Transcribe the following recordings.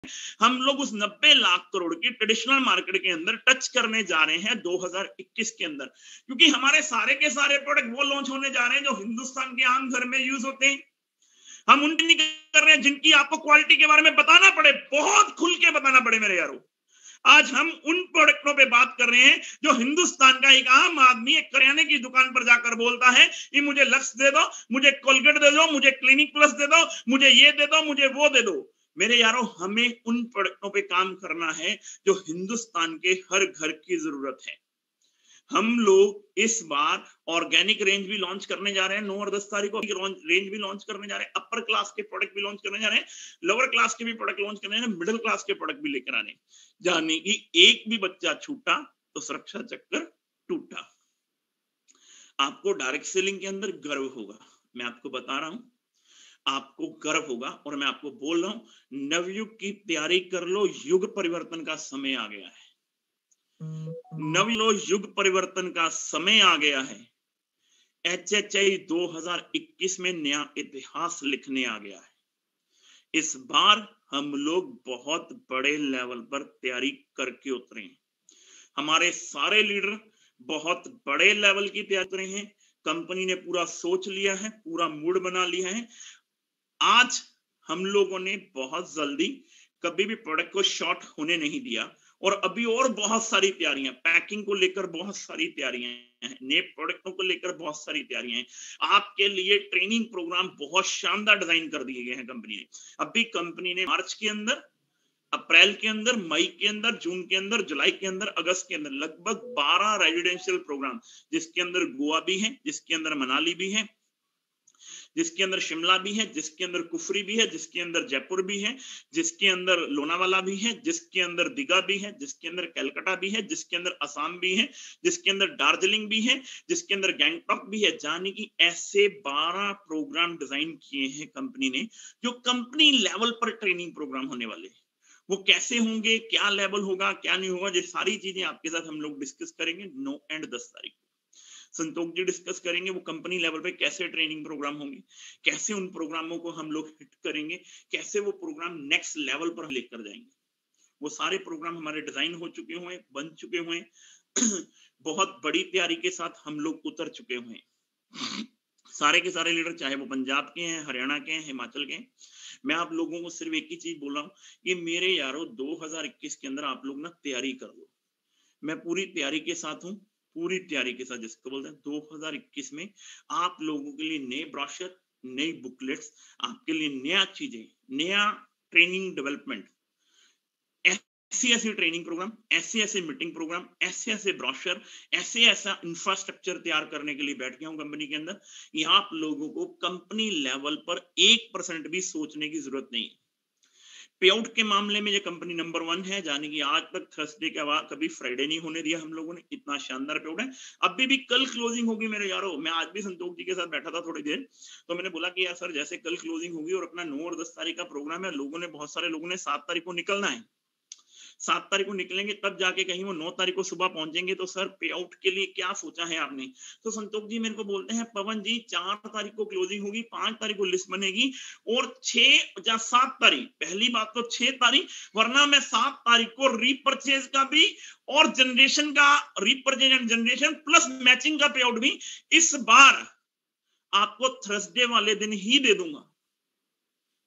हम लोग उस 90 लाख करोड़ की ट्रेडिशनल मार्केट के अंदर टच करने जा रहे हैं 2021 के अंदर, क्योंकि हमारे सारे के सारे प्रोडक्ट वो लॉन्च होने जा रहे हैं जो हिंदुस्तान के आम घर में यूज होते हैं। हम उनकी नहीं कर रहे हैं जिनकी आपको क्वालिटी के बारे में बताना पड़े, बहुत खुल के बताना पड़े मेरे यारों। आज हम उन प्रोडक्टों पे बात कर रहे हैं जो हिंदुस्तान का एक आम आदमी एक करियाने की दुकान पर जाकर बोलता है कि मुझे लक्स दे दो, मुझे कोलगेट दे दो, मुझे क्लिनिक प्लस दे दो, मुझे ये दे दो, मुझे वो दे दो। मेरे यारों, हमें उन प्रोडक्टों पे काम करना है जो हिंदुस्तान के हर घर की जरूरत है। हम लोग इस बार ऑर्गेनिक रेंज भी लॉन्च करने जा रहे हैं 9 और 10 तारीख को रेंज भी लॉन्च करने जा रहे हैं, अपर क्लास के प्रोडक्ट भी लॉन्च करने जा रहे हैं, लोअर क्लास के भी प्रोडक्ट लॉन्च करने जा रहे हैं, मिडिल क्लास के प्रोडक्ट भी लेकर आने, जाने की एक भी बच्चा छूटा तो सुरक्षा चक्कर टूटा। आपको डायरेक्ट सेलिंग के अंदर गर्व होगा, मैं आपको बता रहा हूं, आपको गर्व होगा। और मैं आपको बोल रहा हूं, नवयुग की तैयारी कर लो, युग परिवर्तन का समय आ गया है। युग परिवर्तन का समय आ गया है। HHI 2021 में नया इतिहास लिखने आ गया है। इस बार हम लोग बहुत बड़े लेवल पर तैयारी करके उतरे हैं। हमारे सारे लीडर बहुत बड़े लेवल की तैयारी कर रहे हैं। कंपनी ने पूरा सोच लिया है, पूरा मूड बना लिया है। आज हम लोगों ने बहुत जल्दी कभी भी प्रोडक्ट को शॉर्ट होने नहीं दिया, और अभी और बहुत सारी तैयारियां, पैकिंग को लेकर बहुत सारी तैयारियां हैं, नए प्रोडक्टों को लेकर बहुत सारी तैयारियां हैं। आपके लिए ट्रेनिंग प्रोग्राम बहुत शानदार डिजाइन कर दिए गए हैं कंपनी ने। अभी कंपनी ने मार्च के अंदर, अप्रैल के अंदर, मई के अंदर, जून के अंदर, जुलाई के अंदर, अगस्त के अंदर लगभग 12 रेजिडेंशियल प्रोग्राम, जिसके अंदर गोवा भी है, जिसके अंदर मनाली भी है, जिसके अंदर शिमला भी है, जिसके अंदर कुफरी भी है, जिसके अंदर जयपुर भी है, जिसके अंदर लोनावाला भी है, जिसके अंदर दीघा भी है, जिसके अंदर कलकत्ता भी है, जिसके अंदर असम भी है, जिसके अंदर दार्जिलिंग भी है, जिसके अंदर गैंगटॉक भी है। जाने की ऐसे 12 प्रोग्राम डिजाइन किए हैं कंपनी ने, जो कंपनी लेवल पर ट्रेनिंग प्रोग्राम होने वाले हैं। वो कैसे होंगे, क्या लेवल होगा, क्या नहीं होगा, ये सारी चीजें आपके साथ हम लोग डिस्कस करेंगे 9 और 10 तारीख को। संतोष जी डिस्कस करेंगे वो कंपनी लेवल पे कैसे ट्रेनिंग प्रोग्राम होंगे, कैसे उन प्रोग्रामों को हम लोग हिट करेंगे, कैसे वो प्रोग्राम नेक्स्ट लेवल पर लेकर जाएंगे। वो सारे प्रोग्राम हमारे डिजाइन हो चुके हुए, बन चुके हुए, बहुत बड़ी तैयारी के साथ हम लोग उतर चुके हुए। सारे के सारे लीडर, चाहे वो पंजाब के हैं, हरियाणा के हैं, हिमाचल के हैं, मैं आप लोगों को सिर्फ एक ही चीज बोल रहा हूँ कि मेरे यारों 2021 के अंदर आप लोग ना तैयारी कर लो। मैं पूरी तैयारी के साथ हूँ, पूरी तैयारी के साथ, जिसको बोलते हैं 2021 में आप लोगों के लिए नए ब्रोशर, नई बुकलेट्स, आपके लिए नया चीजें, नया ट्रेनिंग डेवलपमेंट, ऐसी ऐसी ट्रेनिंग प्रोग्राम, ऐसे ऐसे मीटिंग प्रोग्राम, ऐसे ऐसे ब्रोशर, ऐसे ऐसा इंफ्रास्ट्रक्चर तैयार करने के लिए बैठ गया हूं कंपनी के अंदर। यहाँ आप लोगों को कंपनी लेवल पर 1% भी सोचने की जरूरत नहीं है। पेआउट के मामले में ये कंपनी नंबर 1 है, जाने की आज तक थर्सडे के बाद कभी फ्राइडे नहीं होने दिया हम लोगों ने, इतना शानदार पेआउट है। अभी भी कल क्लोजिंग होगी मेरे यारों। मैं आज भी संतोष जी के साथ बैठा था थोड़ी देर, तो मैंने बोला कि यार सर, जैसे कल क्लोजिंग होगी और अपना 9 और 10 तारीख का प्रोग्राम है, लोगों ने, बहुत सारे लोगों ने 7 तारीख को निकलना है, 7 तारीख को निकलेंगे तब जाके कहीं वो 9 तारीख को सुबह पहुंचेंगे। तो सर पे आउट के लिए क्या सोचा है आपने? तो संतोष जी मेरे को बोलते हैं, पवन जी 4 तारीख को क्लोजिंग होगी, 5 तारीख को लिस्ट बनेगी और 6 या 7 तारीख, पहली बात तो 6 तारीख, वरना मैं 7 तारीख को रीपरचेज का भी और जनरेशन का, repurchase and generation plus matching का पे आउट भी इस बार आपको थर्सडे वाले दिन ही दे दूंगा।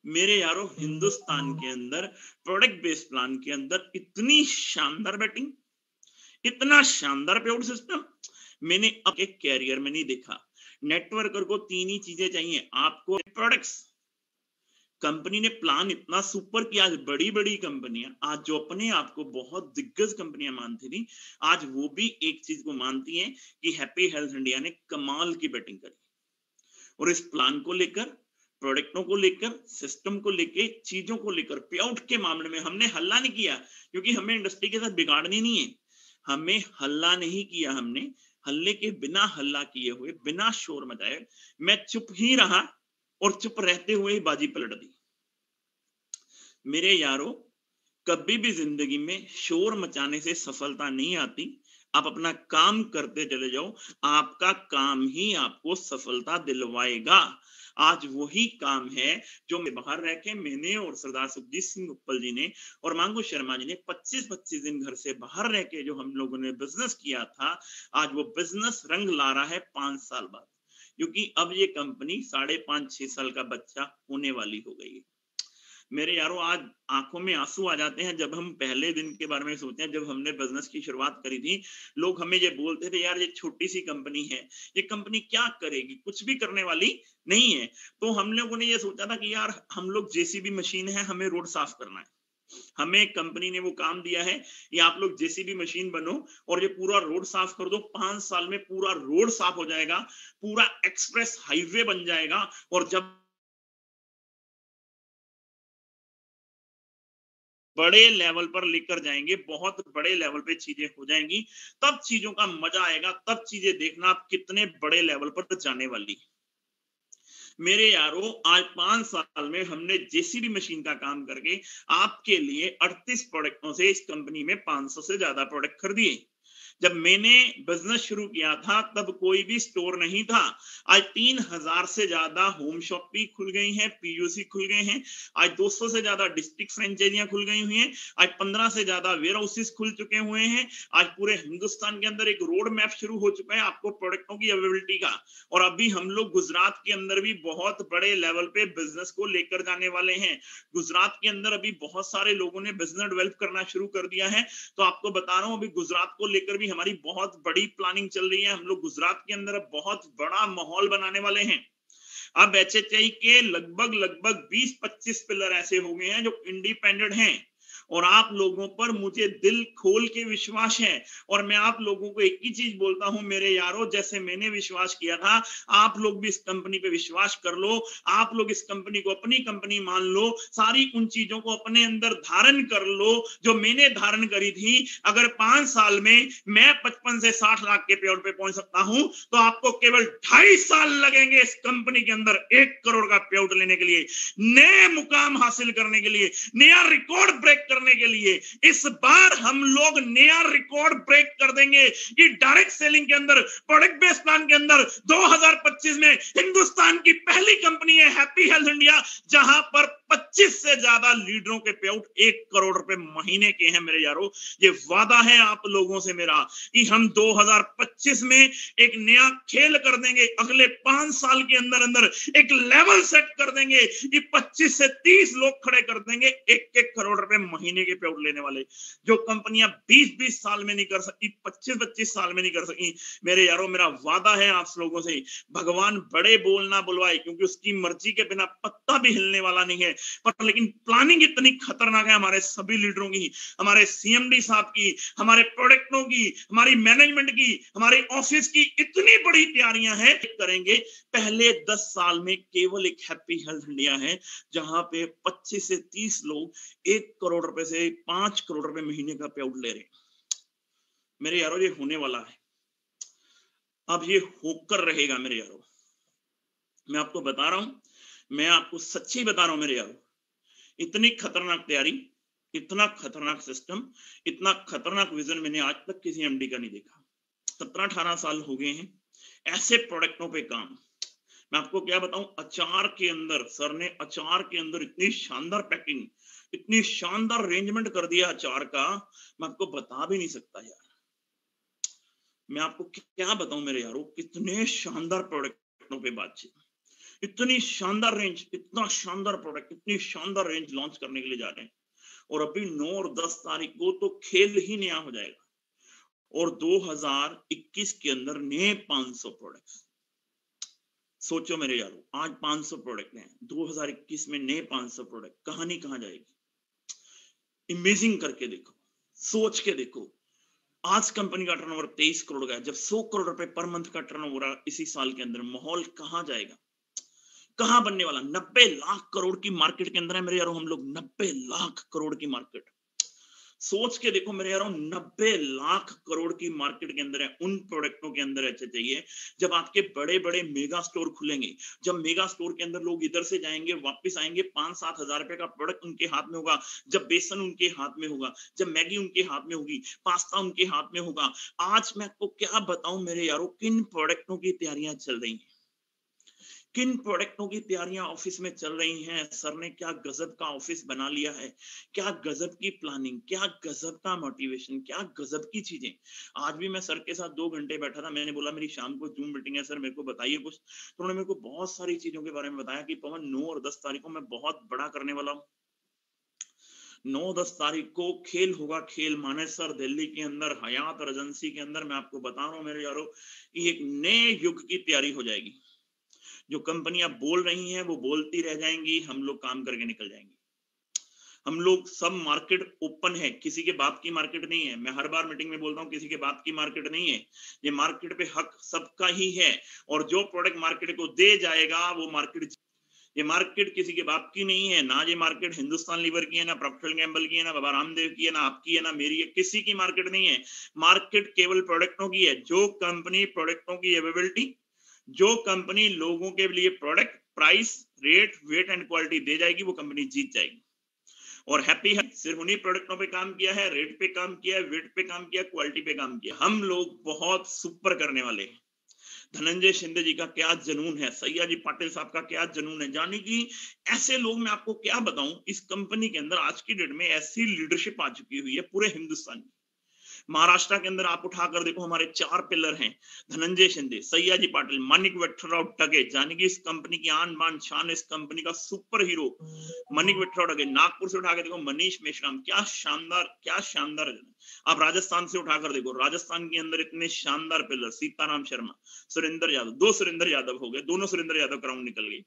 मेरे यारों, हिंदुस्तान के अंदर प्रोडक्ट बेस्ड प्लान के अंदर इतनी शानदार बैटिंग, इतना शानदार पेआउट सिस्टम मैंने अपने कैरियर में नहीं देखा। नेटवर्कर को 3 ही चीजें चाहिए, आपको प्रोडक्ट्स, कंपनी ने प्लान इतना सुपर किया। आज बड़ी बड़ी कंपनियां, आज जो अपने आप को बहुत दिग्गज कंपनियां मानती थी, आज वो भी एक चीज को मानती हैं कि हैप्पी हेल्थ इंडिया ने कमाल की बैटिंग करी। और इस प्लान को लेकर, प्रोडक्टों को लेकर, सिस्टम को लेकर, चीजों को लेकर, पे आउट के मामले में हमने हल्ला नहीं किया, क्योंकि हमें इंडस्ट्री के साथ बिगाड़नी नहीं है। हमें हल्ला नहीं किया, हमने हल्ले के बिना, हल्ला किए हुए, बिना शोर मचाए मैं चुप ही रहा और चुप रहते हुए ही बाजी पलट दी। मेरे यारों, कभी भी जिंदगी में शोर मचाने से सफलता नहीं आती, आप अपना काम करते चले जाओ, आपका काम ही आपको सफलता दिलवाएगा। आज वही काम है जो मैं बाहर रह के मैंने और सरदार सुखजीत सिंह उपल जी ने और मांगू शर्मा जी ने 25-25 दिन घर से बाहर रह के जो हम लोगों ने बिजनेस किया था, आज वो बिजनेस रंग ला रहा है 5 साल बाद, क्योंकि अब ये कंपनी 5.5-6 साल का बच्चा होने वाली हो गई है। मेरे यारों, आज आंखों में आंसू आ जाते हैं जब हम पहले दिन के बारे में सोचते हैं। जब हमने बिजनेस की शुरुआत करी थी, लोग हमें ये बोलते थे, यार ये छोटी सी कंपनी है, ये कंपनी क्या करेगी, कुछ भी करने वाली नहीं है। तो हम लोगों ने ये सोचा था कि यार हम लोग जेसीबी मशीन है, हमें रोड साफ करना है। हमें कंपनी ने वो काम दिया है, ये आप लोग जेसीबी मशीन बनो और ये पूरा रोड साफ कर दो। 5 साल में पूरा रोड साफ हो जाएगा, पूरा एक्सप्रेस हाईवे बन जाएगा, और जब बड़े लेवल पर लेकर जाएंगे, बहुत बड़े लेवल पे चीजें हो जाएंगी, तब चीजों का मजा आएगा, तब चीजें देखना आप कितने बड़े लेवल पर जाने वाली। मेरे यारों, आज 5 साल में हमने जेसीबी मशीन का काम करके आपके लिए 38 प्रोडक्टों से इस कंपनी में 500 से ज्यादा प्रोडक्ट खरीदिए। जब मैंने बिजनेस शुरू किया था तब कोई भी स्टोर नहीं था। आज 3000 से ज्यादा होम शॉप भी खुल गई हैं, पीयूसी खुल गए हैं। आज 200 से ज्यादा डिस्ट्रिक्ट फ्रेंचाइजियां खुल गई हुई हैं। आज 15 से ज्यादा वेयर हाउसेस खुल चुके हुए हैं। आज पूरे हिंदुस्तान के अंदर एक रोड मैप शुरू हो चुका है आपको प्रोडक्टों की अवेलेबिलिटी का। और अभी हम लोग गुजरात के अंदर भी बहुत बड़े लेवल पे बिजनेस को लेकर जाने वाले हैं। गुजरात के अंदर अभी बहुत सारे लोगों ने बिजनेस डेवलप करना शुरू कर दिया है। तो आपको बता रहा हूं, अभी गुजरात को लेकर भी हमारी बहुत बड़ी प्लानिंग चल रही है। हम लोग गुजरात के अंदर अब बहुत बड़ा माहौल बनाने वाले हैं। अब एचएचआई के लगभग 20-25 पिलर ऐसे हो गए हैं जो इंडिपेंडेंट हैं, और आप लोगों पर मुझे दिल खोल के विश्वास है। और मैं आप लोगों को एक ही चीज बोलता हूं मेरे यारों, जैसे मैंने विश्वास किया था, आप लोग भी इस कंपनी पे विश्वास कर लो। आप लोग इस कंपनी को अपनी कंपनी मान लो, सारी उन चीजों को अपने अंदर धारण कर लो जो मैंने धारण करी थी। अगर 5 साल में मैं 55 से 60 लाख के पेआउट पे पहुंच सकता हूं, तो आपको केवल 2.5 साल लगेंगे इस कंपनी के अंदर 1 करोड़ का पेआउट लेने के लिए, नए मुकाम हासिल करने के लिए, नया रिकॉर्ड ब्रेक करने के लिए। इस बार हम लोग नया रिकॉर्ड ब्रेक कर देंगे कि डायरेक्ट सेलिंग के अंदर, प्रोडक्ट बेस्ड प्लान के अंदर 2025 में हिंदुस्तान की पहली कंपनी है हैप्पी हेल्थ इंडिया, जहां पर 25 से ज्यादा लीडरों के पेआउट 1 करोड़ रुपए महीने के हैं। मेरे यारों, ये वादा है आप लोगों से मेरा कि हम 2025 में एक नया खेल कर देंगे। अगले 5 साल के अंदर अंदर एक लेवल सेट कर देंगे कि 25 से 30 लोग खड़े कर देंगे 1-1 करोड़ रुपए महीने के पेआउट लेने वाले। जो कंपनियां 20-20 साल में नहीं कर सकी, 25-25 साल में नहीं कर सकी, मेरे यारों मेरा वादा है आप लोगों से, भगवान बड़े बोल ना बुलवाए, क्योंकि उसकी मर्जी के बिना पत्ता भी हिलने वाला नहीं है। पर लेकिन प्लानिंग इतनी खतरनाक है हमारे सभी लीडरों की, हमारे सीएमडी साहब की, हमारे प्रोडक्टों की, हमारी मैनेजमेंट की, हमारे ऑफिस की, इतनी बड़ी तैयारियां हैं करेंगे। पहले 10 साल में केवल एक हैप्पी हेल्थ इंडिया है जहां पे 25 से 30 लोग 1 करोड़ रुपए से 5 करोड़ रुपए महीने का पेआउट ले रहे हैं। मेरे यारों, ये होने वाला है, अब ये होकर रहेगा। मेरे यारों, मैं आपको बता रहा हूं, मैं आपको सच्ची बता रहा हूं मेरे यारों, इतनी खतरनाक तैयारी, इतना खतरनाक सिस्टम, इतना खतरनाक विजन मैंने आज तक किसी एमडी का नहीं देखा। 17-18 साल हो गए हैं ऐसे प्रोडक्टों पे काम। मैं आपको क्या बताऊं, अचार के अंदर सर ने, अचार के अंदर इतनी शानदार पैकिंग, इतनी शानदार अरेंजमेंट कर दिया अचार का, मैं आपको बता भी नहीं सकता यार। मैं आपको क्या बताऊं मेरे यारों, कितने शानदार प्रोडक्टों पे बातचीत, इतनी शानदार रेंज, इतना शानदार प्रोडक्ट, इतनी शानदार रेंज लॉन्च करने के लिए जा रहे हैं। और अभी 9 और 10 तारीख को तो खेल ही नया हो जाएगा, और 2021 के अंदर नए 500 प्रोडक्ट्स। सोचो मेरे यारों, आज 500 प्रोडक्ट हैं, 2021 में नए 500 प्रोडक्ट, कहानी कहां जाएगी? इमेजिंग करके देखो, सोच के देखो। आज कंपनी का टर्नओवर 23 करोड़ का है, जब 100 करोड़ रुपए पर मंथ का टर्नओवर इसी साल के अंदर, माहौल कहां जाएगा, कहां बनने वाला? 90 लाख करोड़ की मार्केट के अंदर है मेरे यारों हम लोग, 90 लाख करोड़ की मार्केट। सोच के देखो मेरे यारों, 90 लाख करोड़ की मार्केट के अंदर है, उन प्रोडक्टों के अंदर अच्छा चाहिए। जब आपके बड़े बड़े मेगा स्टोर खुलेंगे, जब मेगा स्टोर के अंदर लोग इधर से जाएंगे वापस आएंगे, 5-7 हजार रुपए का प्रोडक्ट उनके हाथ में होगा, जब बेसन उनके हाथ में होगा, जब मैगी उनके हाथ में होगी, पास्ता उनके हाथ में होगा। आज मैं आपको क्या बताऊं मेरे यारों, किन प्रोडक्टों की तैयारियां चल रही हैं, किन प्रोडक्टों की तैयारियां ऑफिस में चल रही हैं। सर ने क्या गजब का ऑफिस बना लिया है, क्या गजब की प्लानिंग, क्या गजब का मोटिवेशन, क्या गजब की चीजें। आज भी मैं सर के साथ 2 घंटे बैठा था, मैंने बोला मेरी शाम को जूम मीटिंग है सर, मेरे को बताइए कुछ। तो उन्होंने मेरे को बहुत सारी चीजों के बारे में बताया कि पवन 9 और 10 तारीख को मैं बहुत बड़ा करने वाला हूँ। 9-10 तारीख को खेल होगा, खेल मानेसर दिल्ली के अंदर, हयात रेजेंसी के अंदर। मैं आपको बता रहा हूँ मेरे यारों, कि एक नए युग की तैयारी हो जाएगी। जो कंपनियां बोल रही हैं वो बोलती रह जाएंगी, हम लोग काम करके निकल जाएंगे। हम लोग सब, मार्केट ओपन है, किसी के बाप की मार्केट नहीं है। मैं हर बार मीटिंग में बोलता हूं, किसी के बाप की मार्केट नहीं है, ये मार्केट पे हक सबका ही है। और जो प्रोडक्ट मार्केट को दे जाएगा वो मार्केट, ये मार्केट किसी के बाप की नहीं है ना। ये मार्केट हिंदुस्तान लीवर की है, ना प्रॉक्टर एंड गैम्बल की है, ना बाबा रामदेव की है, ना आपकी है, ना मेरी है, किसी की मार्केट नहीं है। मार्केट केवल प्रोडक्टों की है। जो कंपनी प्रोडक्टों की अवेलेबिलिटी, जो कंपनी लोगों के लिए product, price, rate, weight and quality दे जाएगी, वो कंपनी जीत जाएगी। और हैप्पी है, सिर्फ उन्हीं प्रोडक्टों पे काम किया है, रेट पे काम किया है, वेट पे काम किया, क्वालिटी पे काम किया। हम लोग बहुत सुपर करने वाले हैं। धनंजय शिंदे जी का क्या जनून है, सैयाजी पाटिल साहब का क्या जनून है, जानी कि ऐसे लोग, मैं आपको क्या बताऊं, इस कंपनी के अंदर आज की डेट में ऐसी लीडरशिप आ चुकी हुई है पूरे हिंदुस्तान की। महाराष्ट्र के अंदर आप उठाकर देखो, हमारे 4 पिलर हैं, धनंजय शिंदे, सैयाजी पाटिल, मानिक विठ्ठलराव टगे, जानी कि इस कंपनी की आन बान शान, इस कंपनी का सुपर हीरो मानिक विठ्ठलराव टगे। नागपुर से उठाकर देखो मनीष मेश्राम, क्या शानदार, क्या शानदार। आप राजस्थान से उठाकर देखो, राजस्थान के अंदर इतने शानदार पिलर, सीताराम शर्मा, सुरेंद्र यादव, 2 सुरेंद्र यादव हो गए, दोनों सुरेंद्र यादव क्राउन निकल गई।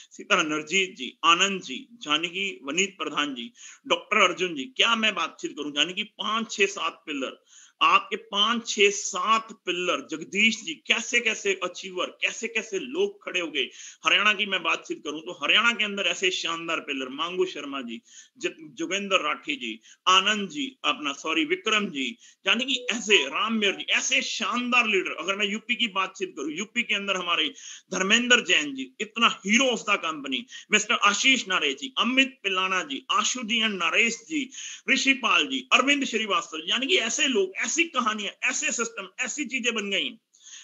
सीताराम, नरजीत जी, आनंद जी, जानकी, वनीत प्रधान जी, डॉक्टर अर्जुन जी, क्या मैं बातचीत करूं, जानी कि 5-6-7 पिलर, आपके 5-6-7 पिलर। जगदीश जी, कैसे कैसे अचीवर, कैसे कैसे लोग खड़े हो गए। हरियाणा की मैं बातचीत करूं तो हरियाणा के अंदर ऐसे शानदार पिलर, मांगू शर्मा जी, जोगेंद्र राठी जी, आनंद जी, अपना सॉरी विक्रम जी, यानी कि ऐसे राममेर जी, ऐसे शानदार लीडर। अगर मैं यूपी की बातचीत करूं, यूपी के अंदर हमारे धर्मेंद्र जैन जी, इतना hero of the company, mister Ashish Nare ji, Amit Pilana ji, Ashu ji and Naresh ji, Rishipal ji, Arvind Shrivastava, यानी कि ऐसे लोग, ऐसी कहानियां, ऐसे सिस्टम, ऐसी चीजें बन गई।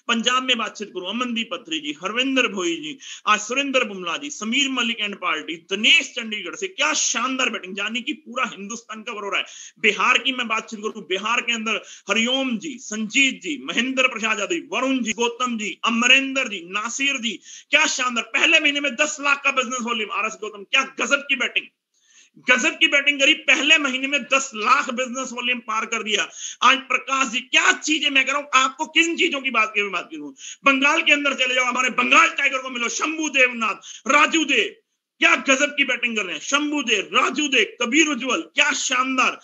पंजाब में बातचीत करूं, अमनदीप पत्री जी, हरविंदर भोई जी, आज सुरेंद्र बुमला जी, समीर मलिक एंड पार्टी, दिनेश चंडीगढ़ से, क्या शानदार बैटिंग, यानी कि पूरा हिंदुस्तान कवर हो रहा है। बिहार की मैं बातचीत करूं, बिहार के अंदर हरिओम जी, संजीत जी, महेंद्र प्रसाद यादव, वरुण जी, गौतम जी, अमरेंद्र जी, नासिर जी, क्या शानदार। पहले महीने में 10 लाख का बिजनेस वॉल्यूम, आरएस गौतम, क्या गजब की बैटिंग, गजब की बैटिंग करी। पहले महीने में 10 लाख बिजनेस वॉल्यूम पार कर दिया। आज प्रकाश जी, क्या चीजें मैं कह रहा हूं आपको, किन चीजों की बात करूं। बंगाल के अंदर चले जाओ, हमारे बंगाल टाइगर को मिलो, शंभू देवनाथ, राजू देव, क्या गजब की बैटिंग कर रहे हैं। शंभू देव, राजू देव, कबीर उज्जवल, क्या शानदार,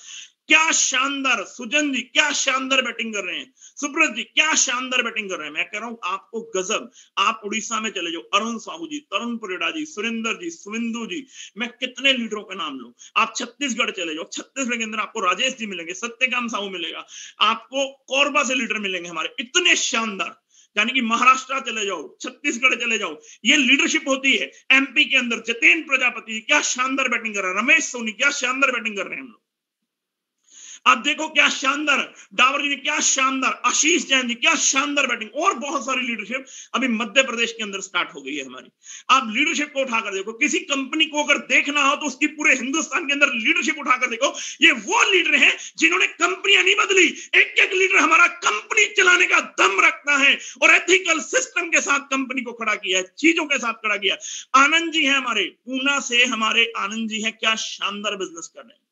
क्या शानदार। सुजन जी, क्या शानदार बैटिंग कर रहे हैं। सुब्रत जी, क्या शानदार बैटिंग कर रहे हैं। मैं कह रहा हूं आपको गजब। आप उड़ीसा में चले जाओ, अरुण साहू जी, तरुण परिड़ा जी, सुरेंद्र जी, सुविंदु जी, मैं कितने लीडरों का नाम लूं। आप छत्तीसगढ़ चले जाओ, छत्तीसगढ़ के अंदर आपको राजेश जी मिलेंगे, सत्यकाम साहू मिलेगा, आपको कोरबा से लीडर मिलेंगे हमारे, इतने शानदार। यानी कि महाराष्ट्र चले जाओ, छत्तीसगढ़ चले जाओ, ये लीडरशिप होती है। एमपी के अंदर जतेन प्रजापति, क्या शानदार बैटिंग कर रहे हैं। रमेश सोनी, क्या शानदार बैटिंग कर रहे हैं हम लोग। आप देखो क्या शानदार, डावर जी ने क्या शानदार, आशीष जैन जी, क्या शानदार बैटिंग, और बहुत सारी लीडरशिप अभी मध्य प्रदेश के अंदर स्टार्ट हो गई है हमारी। आप लीडरशिप को उठाकर देखो, किसी कंपनी को अगर देखना हो तो उसकी पूरे हिंदुस्तान के अंदर लीडरशिप उठाकर देखो। ये वो लीडर हैं जिन्होंने कंपनियां नहीं बदली, एक एक लीडर हमारा कंपनी चलाने का दम रखता है और एथिकल सिस्टम के साथ कंपनी को खड़ा किया है, चीजों के साथ खड़ा किया। आनंद जी है हमारे पूना से, हमारे आनंद जी है, क्या शानदार बिजनेस कर रहे हैं।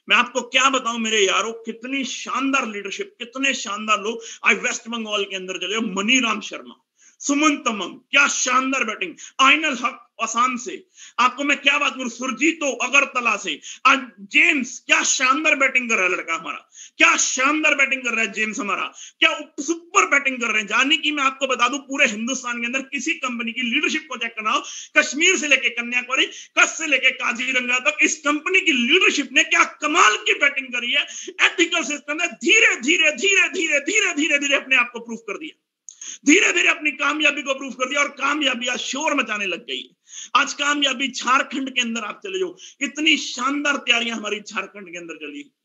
मैं आपको क्या बताऊं मेरे यारों, कितनी शानदार लीडरशिप, कितने शानदार लोग। आज वेस्ट बंगाल के अंदर चले, मनीराम शर्मा, सुमन तमंग, क्या शानदार बैटिंग। आइनल हक आसाम से, आपको मैं क्या बात करूं, सुरजीतो अगरतला से, आज जेम्स, क्या शानदार बैटिंग कर रहा है लड़का हमारा, क्या शानदार बैटिंग कर रहा है जेम्स हमारा, क्या सुपर बैटिंग कर रहे हैं। जानी कि मैं आपको बता दूं, पूरे हिंदुस्तान के अंदर किसी कंपनी की लीडरशिप को चेक करना हो, कश्मीर से लेके कन्याकुमारी, कच्छ से लेके काजीरंगा तक, इस कंपनी की लीडरशिप ने क्या कमाल की बैटिंग करी है। एथिकल सिस्टम ने धीरे धीरे धीरे धीरे धीरे धीरे धीरे अपने आप को प्रूव कर दिया, धीरे धीरे अपनी कामयाबी को प्रूव कर दिया, और कामयाबी आज शोर मचाने लग गई है। आज कामयाबी झारखंड के अंदर आप चले जाओ, इतनी शानदार तैयारियां हमारी झारखंड के अंदर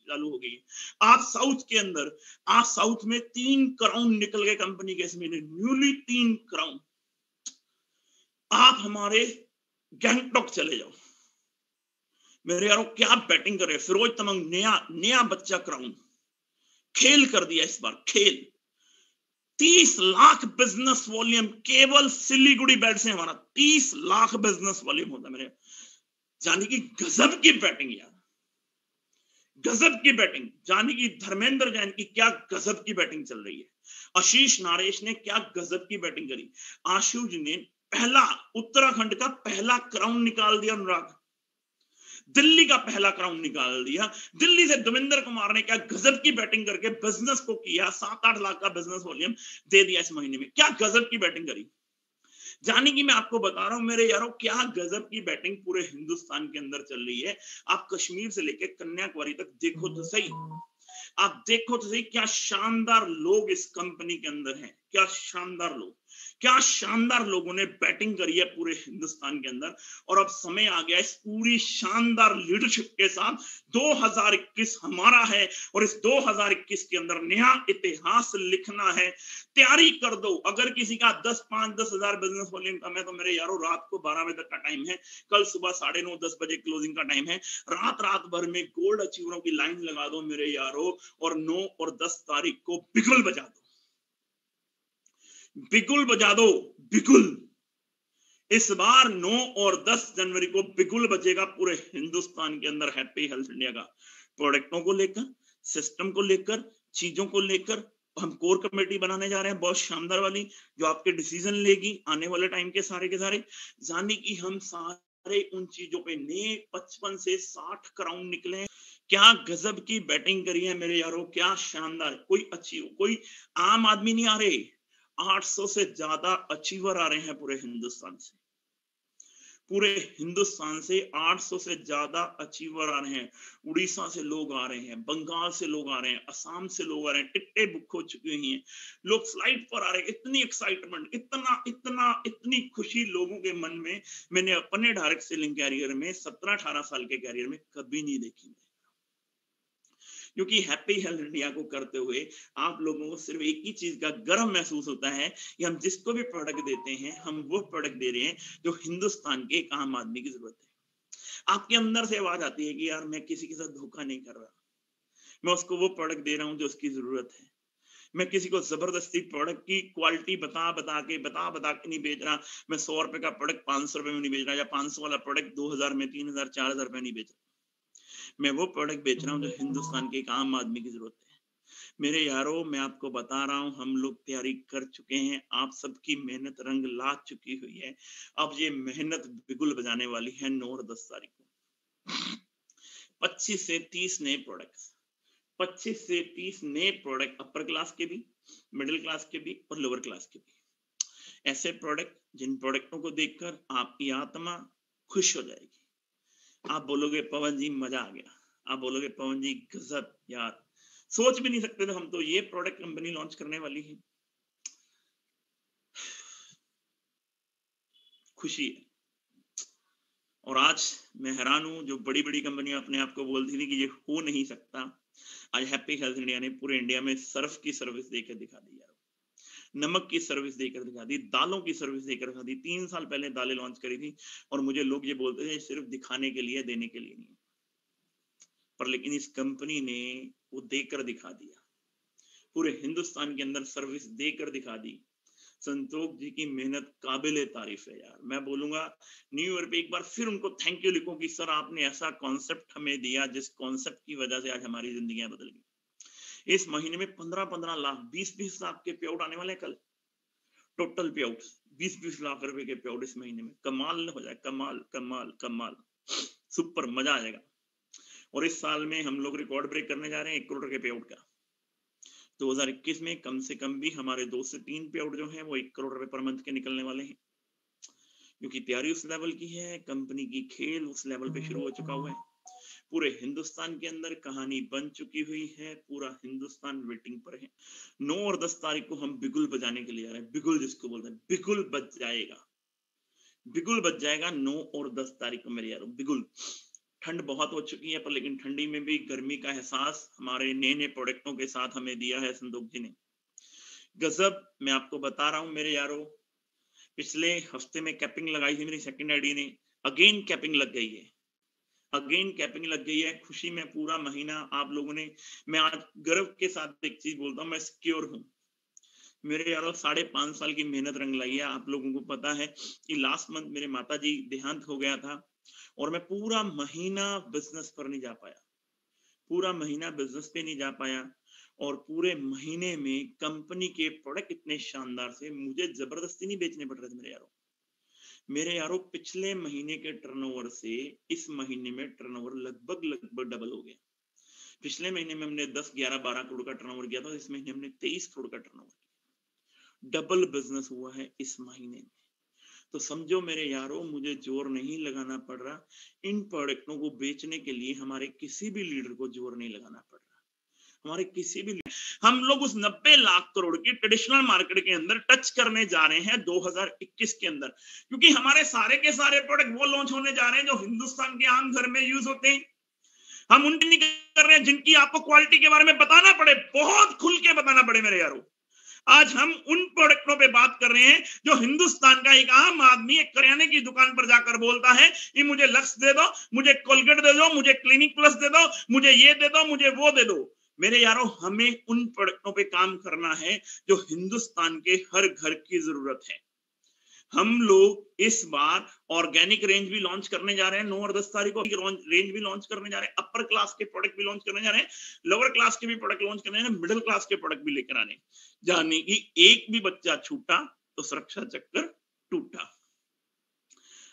चालू हो गई है। आज साउथ के अंदर, आज साउथ में 3 क्राउन निकल गए कंपनी के, इसमें न्यूली 3 क्राउन। आप हमारे गैंगटॉक चले जाओ, मेरे यारों क्या बैटिंग कर रहे हैं। फिरोज तमंग नया बच्चा क्राउन, खेल कर दिया इस बार, खेल। 30 लाख बिजनेस वॉल्यूम केवल सिलीगुड़ी बैट से हमारा 30 लाख बिजनेस वॉल्यूम होता है मेरे, जानी कि गजब की बैटिंग यार, गजब की बैटिंग। जानी कि धर्मेंद्र जैन की क्या गजब की बैटिंग चल रही है, आशीष नारेश ने क्या गजब की बैटिंग करी, आशुज ने पहला, उत्तराखंड का पहला क्राउन निकाल दिया, अनुराग दिल्ली का पहला क्राउन निकाल दिया। दिल्ली से देवेंद्र कुमार ने क्या गजब की बैटिंग करके बिजनेस को किया, 7-8 लाख का बिजनेस वॉल्यूम दे दिया इस महीने में, क्या गजब की बैटिंग करी। जानी कि मैं आपको बता रहा हूं मेरे यारों, क्या गजब की बैटिंग पूरे हिंदुस्तान के अंदर चल रही है। आप कश्मीर से लेकर कन्याकुमारी तक देखो तो सही, आप देखो तो सही, क्या शानदार लोग इस कंपनी के अंदर हैं, क्या शानदार लोग, क्या शानदार लोगों ने बैटिंग करी है पूरे हिंदुस्तान के अंदर। और अब समय आ गया इस पूरी शानदार लीडरशिप के साथ 2021 हमारा है, और इस 2021 के अंदर नया इतिहास लिखना है। तैयारी कर दो। अगर किसी का 10-5-10 हजार बिजनेस वॉल्यूम कम है तो मेरे यारों रात को 12 बजे तक का टाइम है, कल सुबह 9:30-10 बजे क्लोजिंग का टाइम है। रात भर में गोल्ड अचीवरों की लाइन लगा दो मेरे यारों, और 9 और 10 तारीख को बिगुल बजा दो, बिगुल बजा दो, बिगुल। इस बार 9 और 10 जनवरी को बिगुल बजेगा पूरे हिंदुस्तान के अंदर हैप्पी हेल्थ इंडिया का। प्रोडक्टों को लेकर, सिस्टम को लेकर, चीजों को लेकर हम कोर कमेटी बनाने जा रहे हैं, बहुत शानदार वाली, जो आपके डिसीजन लेगी आने वाले टाइम के सारे जानी कि हम सारे उन चीजों पे नए 55 से 60 क्राउन निकले। क्या गजब की बैटिंग करी है मेरे यारों, क्या शानदार। कोई अचीव, कोई आम आदमी नहीं आ रहे, 800 से ज्यादा अचीवर आ रहे हैं पूरे हिंदुस्तान से, पूरे हिंदुस्तान से 800 से ज्यादा अचीवर आ रहे हैं। उड़ीसा से लोग आ रहे हैं, बंगाल से लोग आ रहे हैं, असम से लोग आ रहे हैं, टिकटें बुक हो चुकी हुई हैं, लोग फ्लाइट पर आ रहे हैं। इतनी एक्साइटमेंट, इतनी खुशी लोगों के मन में मैंने अपने डायरेक्ट सेलिंग कैरियर में 17-18 साल के कैरियर में कभी नहीं देखी। क्योंकि हैप्पी हेल्थ इंडिया को करते हुए आप लोगों को सिर्फ एक ही चीज का गर्व महसूस होता है कि हम जिसको भी प्रोडक्ट देते हैं, हम वो प्रोडक्ट दे रहे हैं जो हिंदुस्तान के एक आम आदमी की जरूरत है। आपके अंदर से आवाज आती है कि यार मैं किसी के साथ धोखा नहीं कर रहा, मैं उसको वो प्रोडक्ट दे रहा हूं जो उसकी जरूरत है। मैं किसी को जबरदस्ती प्रोडक्ट की क्वालिटी बता के नहीं बेच रहा। मैं 100 रुपए का प्रोडक्ट 500 रुपए में नहीं बेच रहा, या 500 वाला प्रोडक्ट 2000 में, 3000, 4000 रुपए नहीं बेच रहा। मैं वो प्रोडक्ट बेच रहा हूँ जो हिंदुस्तान के एक आम आदमी की जरूरत है। मेरे यारों, मैं आपको बता रहा हूं, हम लोग तैयारी कर चुके हैं, आप सबकी मेहनत रंग ला चुकी हुई है। अब ये मेहनत बिगुल बजाने वाली है 9 और 10 तारीख को। 25 से 30 नए प्रोडक्ट्स, 25 से 30 नए प्रोडक्ट, अपर क्लास के भी, मिडिल क्लास के भी और लोअर क्लास के भी। ऐसे प्रोडक्ट जिन प्रोडक्टों को देखकर आपकी आत्मा खुश हो जाएगी। आप बोलोगे पवन जी मजा आ गया, आप बोलोगे पवन जी गजब यार, सोच भी नहीं सकते थे हम तो ये प्रोडक्ट कंपनी लॉन्च करने वाली है। खुशी है। और आज मैं हैरान हूं, जो बड़ी बड़ी कंपनियां अपने आप को बोलती थी कि ये हो नहीं सकता, आज हैप्पी हेल्थ इंडिया ने पूरे इंडिया में सर्फ की सर्विस देकर दिखा दी यार, नमक की सर्विस देकर दिखा दी, दालों की सर्विस देकर दिखा दी। 3 साल पहले दालें लॉन्च करी थी और मुझे लोग ये बोलते थे सिर्फ दिखाने के लिए, देने के लिए नहीं, पर लेकिन इस कंपनी ने वो देकर दिखा दिया, पूरे हिंदुस्तान के अंदर सर्विस देकर दिखा दी। संतोष जी की मेहनत काबिले तारीफ है यार। मैं बोलूंगा न्यू ईयर पे एक बार फिर उनको थैंक यू लिखो कि सर आपने ऐसा कॉन्सेप्ट हमें दिया जिस कॉन्सेप्ट की वजह से आज हमारी जिंदगियां बदल गई। इस महीने में 15-15 लाख, 20-20 लाख के पे आउट आने वाले कल। टोटल पे आउट 20-20 लाख रुपए के पे आउट इस महीने में। कमाल हो जाए, कमाल कमाल कमाल, सुपर, मजा आ जाएगा। और इस साल में हम लोग रिकॉर्ड ब्रेक करने जा रहे हैं 1 करोड़ के पे आउट का। 2021 में कम से कम भी हमारे 2 से 3 पे आउट जो है वो 1 करोड़ रुपए पर मंथ के निकलने वाले हैं, क्योंकि तैयारी उस लेवल की है, कंपनी की खेल उस लेवल पे शुरू हो चुका हुआ है। पूरे हिंदुस्तान के अंदर कहानी बन चुकी हुई है, पूरा हिंदुस्तान वेटिंग पर है। 9 और 10 तारीख को हम बिगुल बजाने के लिए जा रहे हैं। बिगुल जिसको बोलते हैं, बिगुल बज जाएगा, बिगुल बज जाएगा 9 और 10 तारीख को मेरे यारों, बिगुल। ठंड बहुत हो चुकी है, पर लेकिन ठंडी में भी गर्मी का एहसास हमारे नए नए प्रोडक्टों के साथ हमें दिया है संतोष जी ने। गजब, मैं आपको बता रहा हूं मेरे यारों, पिछले हफ्ते में कैपिंग लगाई थी मेरी सेकंड आईडी ने, अगेन कैपिंग लग गई है, अगेन कैपिंग लग गई है। खुशी में पूरा महीना आप लोगों ने, मैं आज गर्व के साथ एक चीज बोलता हूं, मैं सिक्योर हूं मेरे यारों। 5.5 साल की मेहनत रंग लाई है। आप लोगों को पता है कि लास्ट मंथ मेरे माता जी देहांत हो गया था और मैं पूरा महीना बिजनेस पर नहीं जा पाया, पूरा महीना बिजनेस पे नहीं जा पाया। और पूरे महीने में कंपनी के प्रोडक्ट इतने शानदार से मुझे जबरदस्ती नहीं बेचने पड़ रहे थे मेरे यारों। मेरे यारों पिछले महीने के टर्नओवर से इस महीने में टर्नओवर लगभग लगभग डबल हो गया। पिछले महीने में हमने 10, 11, 12 करोड़ का टर्नओवर किया था, इस महीने हमने 23 करोड़ का टर्नओवर किया। डबल बिजनेस हुआ है इस महीने में। तो समझो मेरे यारों, मुझे जोर नहीं लगाना पड़ रहा, इन प्रोडक्टों को बेचने के लिए हमारे किसी भी लीडर को जोर नहीं लगाना पड़ रहा, हमारे किसी भी हम लोग उस 90 लाख करोड़ की ट्रेडिशनल मार्केट के अंदर टच करने जा रहे हैं 2021 के अंदर, क्योंकि हमारे सारे के सारे प्रोडक्ट वो लॉन्च होने जा रहे हैं जो हिंदुस्तान के आम घर में यूज होते हैं। हम उनकी नहीं कर रहे हैं जिनकी आपको क्वालिटी के बारे में बताना पड़े, बहुत खुल के बताना पड़े मेरे यारों। आज हम उन प्रोडक्टों पे बात कर रहे हैं जो हिंदुस्तान का एक आम आदमी एक करियाने की दुकान पर जाकर बोलता है कि मुझे लक्स दे दो, मुझे कोलगेट दे दो, मुझे क्लिनिक प्लस दे दो, मुझे ये दे दो, मुझे वो दे दो। मेरे यारों, हमें उन प्रोडक्टों पे काम करना है जो हिंदुस्तान के हर घर की जरूरत है। हम लोग इस बार ऑर्गेनिक रेंज भी लॉन्च करने जा रहे हैं 9 और 10 तारीख को, रेंज भी लॉन्च करने जा रहे हैं, अपर क्लास के प्रोडक्ट भी लॉन्च करने जा रहे हैं, लोअर क्लास के भी प्रोडक्ट लॉन्च करने जा रहे हैं, मिडिल क्लास के प्रोडक्ट भी लेकर आने, जाने की एक भी बच्चा छूटा तो सुरक्षा चक्कर टूटा।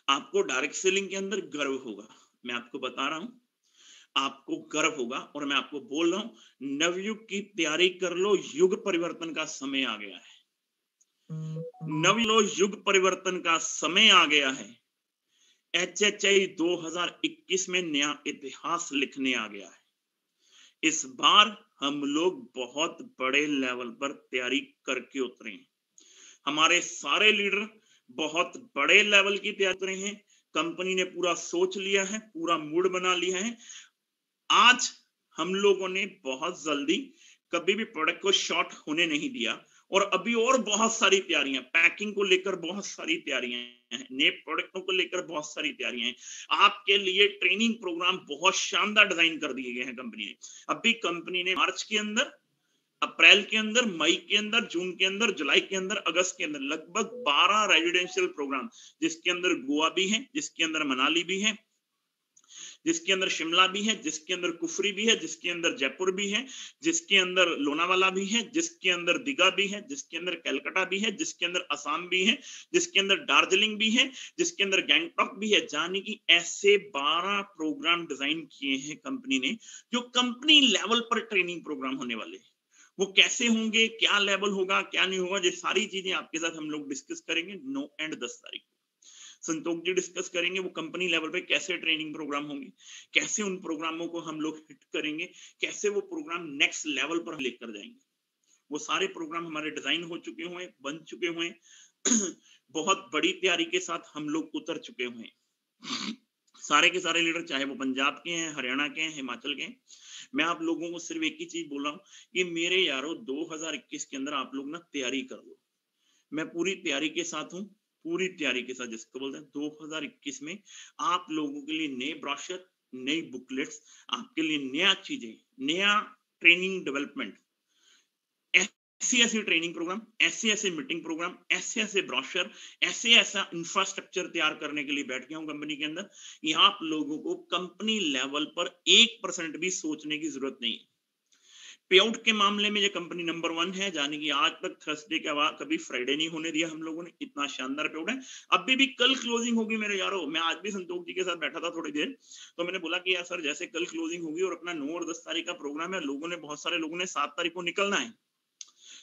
आपको डायरेक्ट सेलिंग के अंदर गर्व होगा, मैं आपको बता रहा हूं, आपको गर्व होगा। और मैं आपको बोल रहा हूं, नवयुग की तैयारी कर लो, युग परिवर्तन का समय आ गया है, युग परिवर्तन का समय आ गया है। HHI 2021 में नया इतिहास लिखने आ गया है। इस बार हम लोग बहुत बड़े लेवल पर तैयारी करके उतरे हैं, हमारे सारे लीडर बहुत बड़े लेवल की तैयारी कर रहे हैं। कंपनी ने पूरा सोच लिया है, पूरा मूड बना लिया है। आज हम लोगों ने बहुत जल्दी कभी भी प्रोडक्ट को शॉर्ट होने नहीं दिया, और अभी और बहुत सारी तैयारियां, पैकिंग को लेकर बहुत सारी तैयारियां हैं, नए प्रोडक्टों को लेकर बहुत सारी तैयारियां हैं। आपके लिए ट्रेनिंग प्रोग्राम बहुत शानदार डिजाइन कर दिए गए हैं कंपनी ने। अभी कंपनी ने मार्च के अंदर, अप्रैल के अंदर, मई के अंदर, जून के अंदर, जुलाई के अंदर, अगस्त के अंदर लगभग 12 रेजिडेंशियल प्रोग्राम, जिसके अंदर गोवा भी है, जिसके अंदर मनाली भी है, जिसके अंदर शिमला भी है, जिसके अंदर कुफरी भी है, जिसके अंदर जयपुर भी है, जिसके अंदर लोनावाला भी है, जिसके अंदर दीघा भी है, जिसके अंदर कलकत्ता भी है, जिसके अंदर असम भी है, जिसके अंदर दार्जिलिंग भी है, जिसके अंदर गैंगटॉक भी है। जाने की ऐसे 12 प्रोग्राम डिजाइन किए हैं कंपनी ने, जो कंपनी लेवल पर ट्रेनिंग प्रोग्राम होने वाले हैं। वो कैसे होंगे, क्या लेवल होगा, क्या नहीं होगा, ये सारी चीजें आपके साथ हम लोग डिस्कस करेंगे 9 और 10 तारीख को। संतोष जी डिस्कस करेंगे वो कंपनी लेवल पे कैसे ट्रेनिंग प्रोग्राम होंगे, कैसे उन प्रोग्रामों को हम लोग हिट करेंगे, कैसे वो प्रोग्राम नेक्स्ट लेवल पर लेकर जाएंगे। वो सारे प्रोग्राम हमारे डिजाइन हो चुके हुए, बन चुके हुए, बहुत बड़ी तैयारी के साथ हम लोग उतर चुके हुए। सारे के सारे लीडर, चाहे वो पंजाब के हैं, हरियाणा के हैं, हिमाचल के हैं, मैं आप लोगों को सिर्फ एक ही चीज बोल रहा हूँ कि मेरे यारों 2021 के अंदर आप लोग ना तैयारी कर लो। मैं पूरी तैयारी के साथ हूँ, पूरी तैयारी के साथ, जिसको बोलते हैं 2021 में आप लोगों के लिए नए ब्रोशर, नई बुकलेट्स, आपके लिए नया चीजें, नया ट्रेनिंग डेवलपमेंट, ऐसी ऐसी ट्रेनिंग प्रोग्राम, ऐसे ऐसे मीटिंग प्रोग्राम, ऐसे ऐसे ब्रोशर, ऐसे ऐसा इंफ्रास्ट्रक्चर तैयार करने के लिए बैठ गया हूं कंपनी के अंदर। यहाँ आप लोगों को कंपनी लेवल पर 1% भी सोचने की जरूरत नहीं है। पे आउट के मामले में ये कंपनी नंबर 1 है, यानी कि आज तक थर्सडे के बाद कभी फ्राइडे नहीं होने दिया हम लोगों ने, इतना शानदार पे आउट है। अभी भी कल क्लोजिंग होगी मेरे यारों। मैं आज भी संतोष जी के साथ बैठा था थोड़ी देर, तो मैंने बोला कि यार सर जैसे कल क्लोजिंग होगी और अपना 9 और 10 तारीख का प्रोग्राम है, लोगों ने, बहुत सारे लोगों ने 7 तारीख को निकलना है,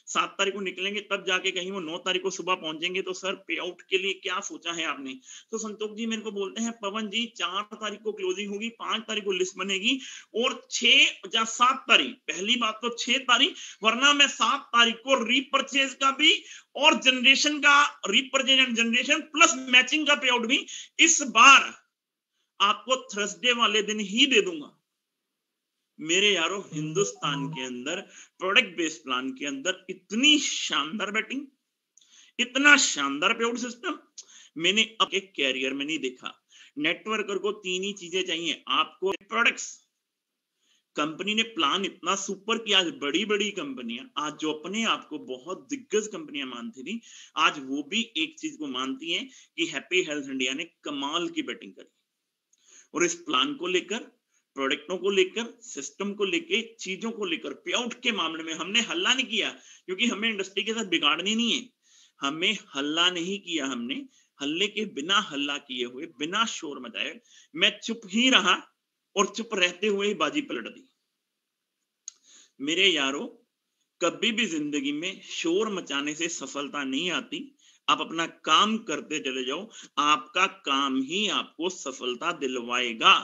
7 तारीख को निकलेंगे तब जाके कहीं वो 9 तारीख को सुबह पहुंचेंगे, तो सर पे आउट के लिए क्या सोचा है आपने? तो संतोष जी मेरे को बोलते हैं, पवन जी 4 तारीख को क्लोजिंग होगी, 5 तारीख को लिस्ट बनेगी और 6 या 7 तारीख, पहली बात तो 6 तारीख, वरना मैं 7 तारीख को रीपर्चेज का भी और जनरेशन का, repurchase and generation plus matching का पे आउट भी इस बार आपको थर्सडे वाले दिन ही दे दूंगा। मेरे यारों, हिंदुस्तान के अंदर प्रोडक्ट बेस्ड प्लान के अंदर इतनी शानदार बैटिंग, इतना शानदार पे आउट सिस्टम मैंने अपने कैरियर में नहीं देखा। नेटवर्कर को 3 ही चीजें चाहिए, आपको प्रोडक्ट्स, कंपनी ने प्लान इतना सुपर किया। आज बड़ी बड़ी कंपनियां, आज जो अपने आप को बहुत दिग्गज कंपनियां मानती थी, आज वो भी एक चीज को मानती हैं कि हैप्पी हेल्थ इंडिया ने कमाल की बैटिंग करी। और इस प्लान को लेकर, प्रोडक्टों को लेकर, सिस्टम को लेकर, चीजों को लेकर, पे आउट के मामले में हमने हल्ला नहीं किया, क्योंकि हमें इंडस्ट्री के साथ बिगाड़नी नहीं है। हमें हल्ला नहीं किया, हमने हल्ले के बिना, हल्ला किए हुए, बिना शोर मचाए मैं चुप ही रहा और चुप रहते हुए ही बाजी पलट दी। मेरे यारों, कभी भी जिंदगी में शोर मचाने से सफलता नहीं आती। आप अपना काम करते चले जाओ, आपका काम ही आपको सफलता दिलवाएगा।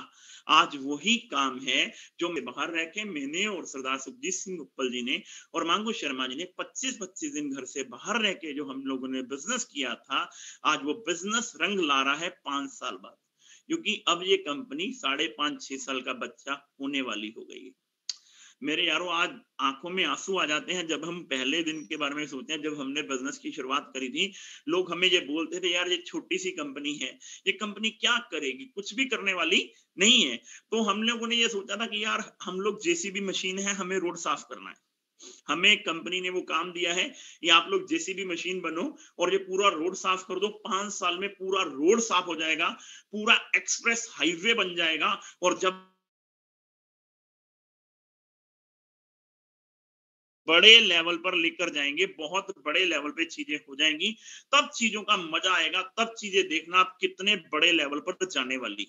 आज वही काम है जो मैं बाहर रह के, मैंने और सरदार सुखजीत सिंह उपल जी ने और मांगू शर्मा जी ने 25-25 दिन घर से बाहर रह के जो हम लोगों ने बिजनेस किया था, आज वो बिजनेस रंग ला रहा है 5 साल बाद, क्योंकि अब ये कंपनी 5.5-6 साल का बच्चा होने वाली हो गई है। मेरे यारों, आज आंखों में आंसू आ जाते हैं जब हम पहले दिन के बारे में सोचते हैं। जब हमने बिजनेस की शुरुआत करी थी, लोग हमें ये बोलते थे, यार ये छोटी सी कंपनी है, ये कंपनी क्या करेगी, कुछ भी करने वाली नहीं है। तो हम लोगों ने ये सोचा था कि यार हम लोग जेसीबी मशीन है, हमें रोड साफ करना है। हमें कंपनी ने वो काम दिया है, ये आप लोग जेसीबी मशीन बनो और ये पूरा रोड साफ कर दो। 5 साल में पूरा रोड साफ हो जाएगा, पूरा एक्सप्रेस हाईवे बन जाएगा, और जब बड़े लेवल पर लेकर जाएंगे, बहुत बड़े लेवल पे चीजें हो जाएंगी, तब चीजों का मजा आएगा, तब चीजें देखना आप कितने बड़े लेवल पर जाने वाली।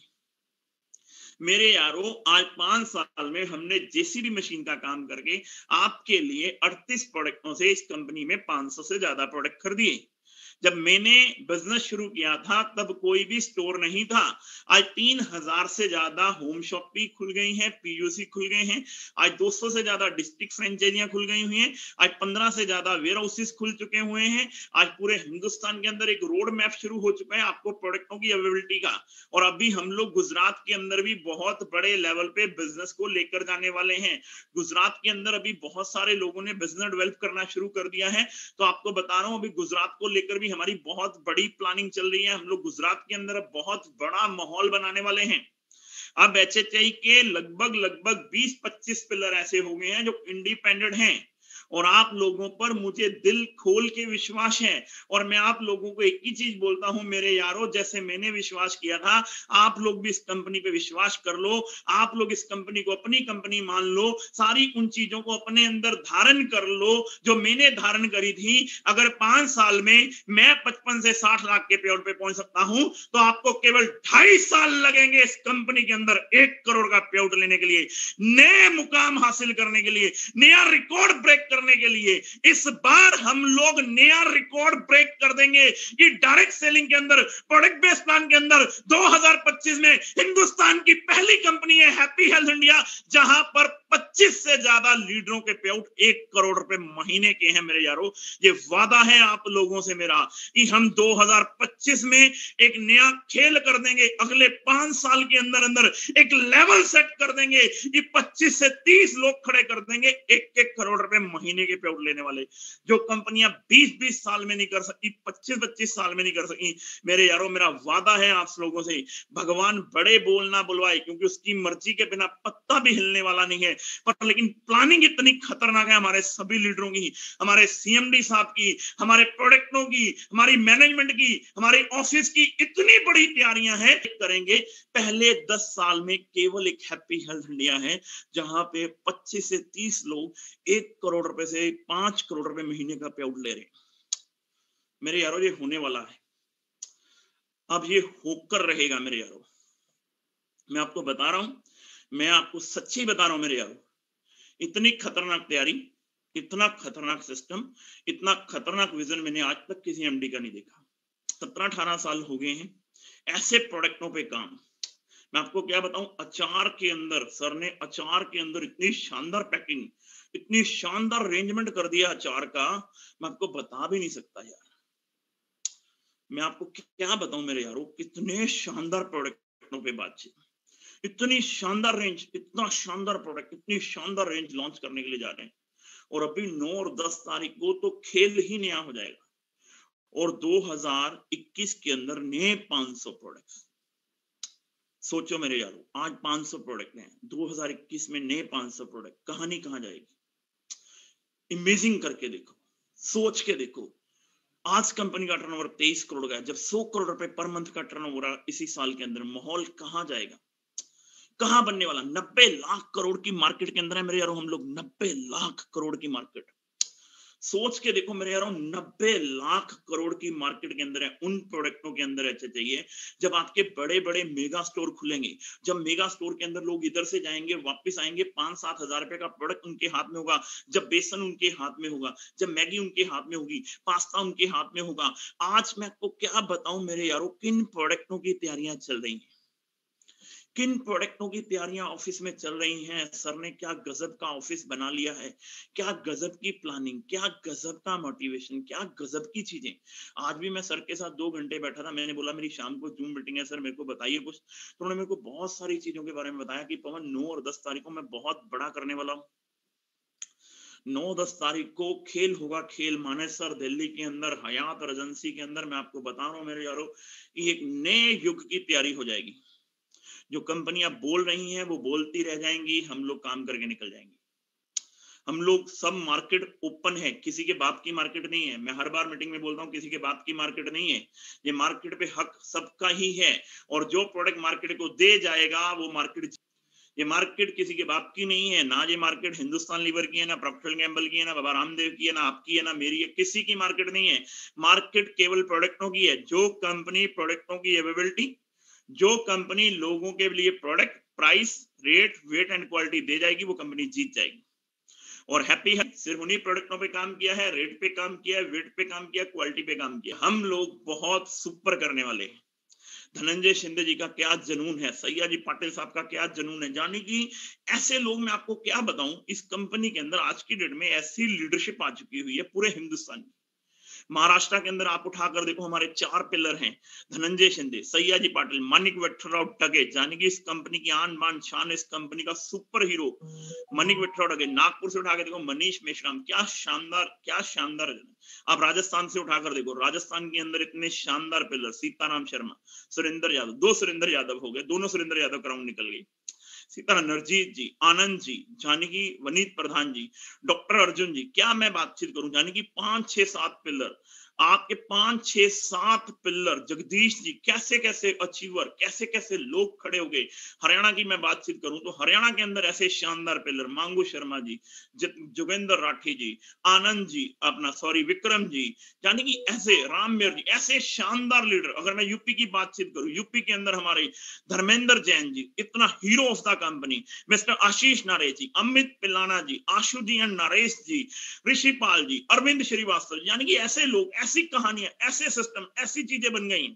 मेरे यारों, आज 5 साल में हमने जेसीबी मशीन का काम करके आपके लिए 38 प्रोडक्टों से इस कंपनी में 500 से ज्यादा प्रोडक्ट खरीदिए। जब मैंने बिजनेस शुरू किया था तब कोई भी स्टोर नहीं था। आज 3000 से ज्यादा होम शॉप भी खुल गई हैं, पीयूसी खुल गए हैं। आज 200 से ज्यादा डिस्ट्रिक्ट फ्रेंचाइजियां खुल गई हुई हैं। आज 15 से ज्यादा वेयर हाउसेस खुल चुके हुए हैं। आज पूरे हिंदुस्तान के अंदर एक रोड मैप शुरू हो चुका है आपको प्रोडक्टों की अवेलेबिलिटी का। और अभी हम लोग गुजरात के अंदर भी बहुत बड़े लेवल पे बिजनेस को लेकर जाने वाले हैं। गुजरात के अंदर अभी बहुत सारे लोगों ने बिजनेस डेवलप करना शुरू कर दिया है। तो आपको बता रहा हूं, अभी गुजरात को लेकर भी हमारी बहुत बड़ी प्लानिंग चल रही है। हम लोग गुजरात के अंदर बहुत बड़ा माहौल बनाने वाले हैं। अब एचएचआई के लगभग 20-25 पिलर ऐसे हो गए हैं जो इंडिपेंडेंट हैं, और आप लोगों पर मुझे दिल खोल के विश्वास है। और मैं आप लोगों को एक ही चीज बोलता हूं मेरे यारों, जैसे मैंने विश्वास किया था, आप लोग भी इस कंपनी पे विश्वास कर लो। आप लोग इस कंपनी को अपनी कंपनी मान लो, सारी उन चीजों को अपने अंदर धारण कर लो जो मैंने धारण करी थी। अगर 5 साल में मैं 55 से 60 लाख के पेआउट पे पहुंच सकता हूं, तो आपको केवल 2.5 साल लगेंगे इस कंपनी के अंदर 1 करोड़ का पेआउट लेने के लिए, नए मुकाम हासिल करने के लिए, नया रिकॉर्ड ब्रेक करने के लिए। इस बार हम लोग नया रिकॉर्ड ब्रेक कर देंगे कि डायरेक्ट सेलिंग के अंदर, प्रोडक्ट बेस्ड प्लान के अंदर 2025 में हिंदुस्तान की पहली कंपनी है हैप्पी हेल्थ इंडिया, जहां पर 25 से ज्यादा लीडरों के पेआउट 1 करोड़ रुपए महीने के हैं। मेरे यारों, ये वादा है आप लोगों से मेरा कि हम 2025 में एक नया खेल कर देंगे। अगले 5 साल के अंदर अंदर एक लेवल सेट कर देंगे कि 25 से 30 लोग खड़े कर देंगे 1-1 करोड़ रुपए महीने के पेआउट लेने वाले। जो कंपनियां 20-20 साल में नहीं कर सकी, 25-25 साल में नहीं कर सकी, मेरे यारों मेरा वादा है आप लोगों से, भगवान बड़े बोल ना बुलवाए, क्योंकि उसकी मर्जी के बिना पत्ता भी हिलने वाला नहीं है। पर लेकिन प्लानिंग इतनी खतरनाक है हमारे सभी लीडरों की, हमारे सीएमडी साहब की, हमारे प्रोडक्टों की, हमारी मैनेजमेंट की, हमारे ऑफिस की इतनी बड़ी तैयारियां हैं करेंगे। पहले 10 साल में केवल एक हैप्पी हेल्थ इंडिया है जहां पे 25 से 30 लोग 1 करोड़ रुपए से 5 करोड़ रुपए महीने का पे आउट ले रहे हैं। मेरे यारों, ये होने वाला है, अब ये होकर रहेगा मेरे यारों। मैं आपको बता रहा हूं, मैं आपको सच्ची बता रहा हूं मेरे यारों, इतनी खतरनाक तैयारी, इतना खतरनाक सिस्टम, इतना खतरनाक विजन मैंने आज तक किसी एमडी का नहीं देखा। 17-18 साल हो गए हैं ऐसे प्रोडक्टों पे काम। मैं आपको क्या बताऊं, अचार के अंदर सर ने अचार के अंदर इतनी शानदार पैकिंग, इतनी शानदार अरेंजमेंट कर दिया अचार का, मैं आपको बता भी नहीं सकता यार। मैं आपको क्या बताऊं मेरे यारों, कितने शानदार प्रोडक्टों पे बातचीत, इतनी शानदार रेंज, इतना शानदार प्रोडक्ट, इतनी शानदार रेंज लॉन्च करने के लिए जा रहे हैं। और अभी 9 और 10 तारीख को तो खेल ही नया हो जाएगा, और 2021 के अंदर नए 500 प्रोडक्ट्स। सोचो मेरे यारों, आज 500 प्रोडक्ट हैं, 2021 में नए 500 प्रोडक्ट, कहानी कहां जाएगी? इमेजिंग करके देखो, सोच के देखो। आज कंपनी का टर्नओवर 23 करोड़ का है, जब 100 करोड़ रुपए पर मंथ का टर्नओवर इसी साल के अंदर, माहौल कहां जाएगा, कहां बनने वाला? 90 लाख करोड़ की मार्केट के अंदर है मेरे यारों हम लोग, 90 लाख करोड़ की मार्केट। सोच के देखो मेरे यारों, 90 लाख करोड़ की मार्केट के अंदर है, उन प्रोडक्टों के अंदर अच्छा चाहिए। जब आपके बड़े बड़े मेगा स्टोर खुलेंगे, जब मेगा स्टोर के अंदर लोग इधर से जाएंगे वापस आएंगे, 5-7 हजार रुपए का प्रोडक्ट उनके हाथ में होगा, जब बेसन उनके हाथ में होगा, जब मैगी उनके हाथ में होगी, पास्ता उनके हाथ में होगा। आज मैं आपको क्या बताऊं मेरे यारों, किन प्रोडक्टों की तैयारियां चल रही हैं, किन प्रोडक्टों की तैयारियां ऑफिस में चल रही हैं। सर ने क्या गजब का ऑफिस बना लिया है, क्या गजब की प्लानिंग, क्या गजब का मोटिवेशन, क्या गजब की चीजें। आज भी मैं सर के साथ 2 घंटे बैठा था, मैंने बोला मेरी शाम को जूम मीटिंग है सर, मेरे को बताइए कुछ। तो उन्होंने मेरे को बहुत सारी चीजों के बारे में बताया कि पवन 9 और 10 तारीख को मैं बहुत बड़ा करने वाला हूँ। 9-10 तारीख को खेल होगा, खेल मानेसर दिल्ली के अंदर हयात रेजेंसी के अंदर। मैं आपको बता रहा हूँ मेरे यारों, कि एक नए युग की तैयारी हो जाएगी। जो कंपनियां बोल रही हैं वो बोलती रह जाएंगी, हम लोग काम करके निकल जाएंगे। हम लोग सब मार्केट ओपन है, किसी के बाप की मार्केट नहीं है। मैं हर बार मीटिंग में बोलता हूं, किसी के बाप की मार्केट नहीं है, ये मार्केट पे हक सबका ही है। और जो प्रोडक्ट मार्केट को दे जाएगा वो मार्केट, ये मार्केट किसी के बाप की नहीं है ना। ये मार्केट हिंदुस्तान लीवर की है, ना प्रॉक्टर एंड गैम्बल की है, ना बाबा रामदेव की है, ना आपकी है, ना मेरी है, किसी की मार्केट नहीं है। मार्केट केवल प्रोडक्टों की है। जो कंपनी प्रोडक्टों की अवेलेबिलिटी, जो कंपनी लोगों के लिए product, price, rate, weight and quality दे जाएगी, वो कंपनी जीत जाएगी। और हैप्पी है सिर्फ उन्हीं प्रोडक्टों पे काम किया है, रेट पे काम किया है, वेट पे काम किया, क्वालिटी पे काम किया। हम लोग बहुत सुपर करने वाले हैं। धनंजय शिंदे जी का क्या जनून है, सैयाजी पाटिल साहब का क्या जनून है, जाने की ऐसे लोग, मैं आपको क्या बताऊं, इस कंपनी के अंदर आज की डेट में ऐसी लीडरशिप आ चुकी हुई है पूरे हिंदुस्तान की। महाराष्ट्र के अंदर आप उठाकर देखो, हमारे 4 पिलर हैं, धनंजय शिंदे, सैयाजी पाटिल, मानिक विठ्ठलराव डगे, जाने की इस कंपनी की आन बान शान, इस कंपनी का सुपर हीरो मानिक विठ्ठलराव डगे। नागपुर से उठा के देखो मनीष मेश्राम, क्या शानदार, क्या शानदार। आप राजस्थान से उठाकर देखो, राजस्थान के अंदर इतने शानदार पिलर, सीताराम शर्मा, सुरेंद्र यादव, 2 सुरेंद्र यादव हो गए, दोनों सुरेंद्र यादव क्राउन निकल गई। सीताराम, नरजीत जी, आनंद जी, जानकी, वनीत प्रधान जी, डॉक्टर अर्जुन जी, क्या मैं बातचीत करूं, जाने की 5-6-7 पिलर, आपके 5-6-7 पिलर। जगदीश जी, कैसे कैसे अचीवर, कैसे कैसे लोग खड़े हो गए। हरियाणा की मैं बातचीत करूं तो हरियाणा के अंदर ऐसे शानदार पिलर, मांगू शर्मा जी, जोगेंद्र राठी जी, आनंद जी, अपना सॉरी विक्रम जी, यानी कि ऐसे रामवीर जी, ऐसे शानदार लीडर। अगर मैं यूपी की बातचीत करूं, यूपी के अंदर हमारे धर्मेंद्र जैन जी, इतना hero of the company, mister Ashish Nare ji, Amit Pilana ji, Ashu ji and Naresh ji, Rishipal ji, Arvind Shrivastava, यानी कि ऐसे लोग, ऐसी कहानियां, ऐसे सिस्टम, ऐसी चीजें बन गई।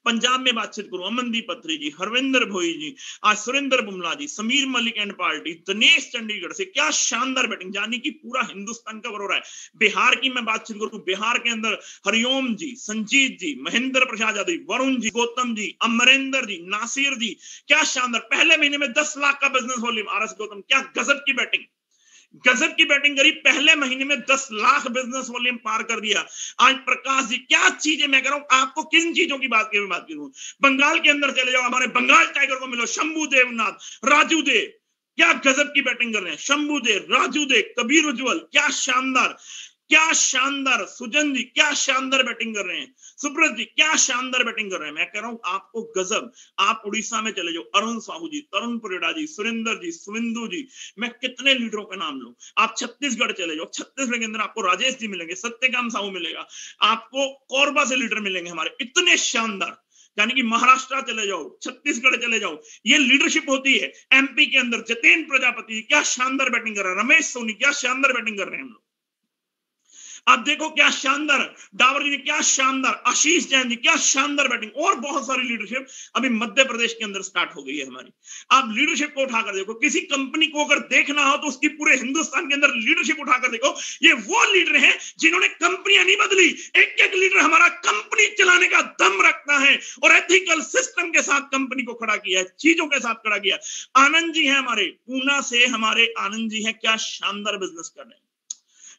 पंजाब में बातचीत करूं, अमनदीप पत्री जी, हरविंदर भोई जी, आज सुरेंद्र बुमला जी, समीर मलिक एंड पार्टी, दिनेश चंडीगढ़ से, क्या शानदार बैटिंग, यानी कि पूरा हिंदुस्तान कवर हो रहा है। बिहार की मैं बातचीत करूं, बिहार के अंदर हरिओम जी, संजीत जी, महेंद्र प्रसाद यादव, वरुण जी, गौतम जी, अमरेंद्र जी, नासिर जी, क्या शानदार। पहले महीने में 10 लाख का business volume, R S Gautam, क्या गजब की बैटिंग, गजब की बैटिंग करी। पहले महीने में 10 लाख बिजनेस वॉल्यूम पार कर दिया। आज प्रकाश जी, क्या चीजें मैं कह रहा हूं आपको, किन चीजों की बात करूं। बंगाल के अंदर चले जाओ, हमारे बंगाल टाइगर को मिलो, शंभू देवनाथ, राजू देव, क्या गजब की बैटिंग कर रहे हैं। शंभू दे, राजू दे, कबीर उज्जवल, क्या शानदार, क्या शानदार। सुजन जी क्या शानदार बैटिंग कर रहे हैं। सुब्रत जी क्या शानदार बैटिंग कर रहे हैं। मैं कह रहा हूं आपको गजब। आप उड़ीसा में चले जाओ, अरुण साहू जी, तरुण परिड़ा जी, सुरेंद्र जी, सुविंदु जी, मैं कितने लीडरों का नाम लूं। आप छत्तीसगढ़ चले जाओ, छत्तीसगढ़ के अंदर आपको राजेश जी मिलेंगे, सत्यकांत साहू मिलेगा, आपको कोरबा से लीडर मिलेंगे हमारे, इतने शानदार। यानी कि महाराष्ट्र चले जाओ, छत्तीसगढ़ चले जाओ, ये लीडरशिप होती है। एमपी के अंदर जतेंद्र प्रजापति क्या शानदार बैटिंग कर रहे हैं, रमेश सोनी क्या शानदार बैटिंग कर रहे हैं हम लोग। आप देखो क्या शानदार, डावर जी ने क्या शानदार, आशीष जैन जी क्या शानदार बैटिंग, और बहुत सारी लीडरशिप अभी मध्य प्रदेश के अंदर स्टार्ट हो गई है हमारी। आप लीडरशिप को उठाकर देखो, किसी कंपनी को अगर देखना हो तो उसकी पूरे हिंदुस्तान के अंदर लीडरशिप उठाकर देखो। ये वो लीडर हैं जिन्होंने कंपनियां नहीं बदली। एक एक लीडर हमारा कंपनी चलाने का दम रखता है और एथिकल सिस्टम के साथ कंपनी को खड़ा किया है, चीजों के साथ खड़ा किया। आनंद जी है हमारे पूना से, हमारे आनंद जी है, क्या शानदार बिजनेस कर रहे हैं।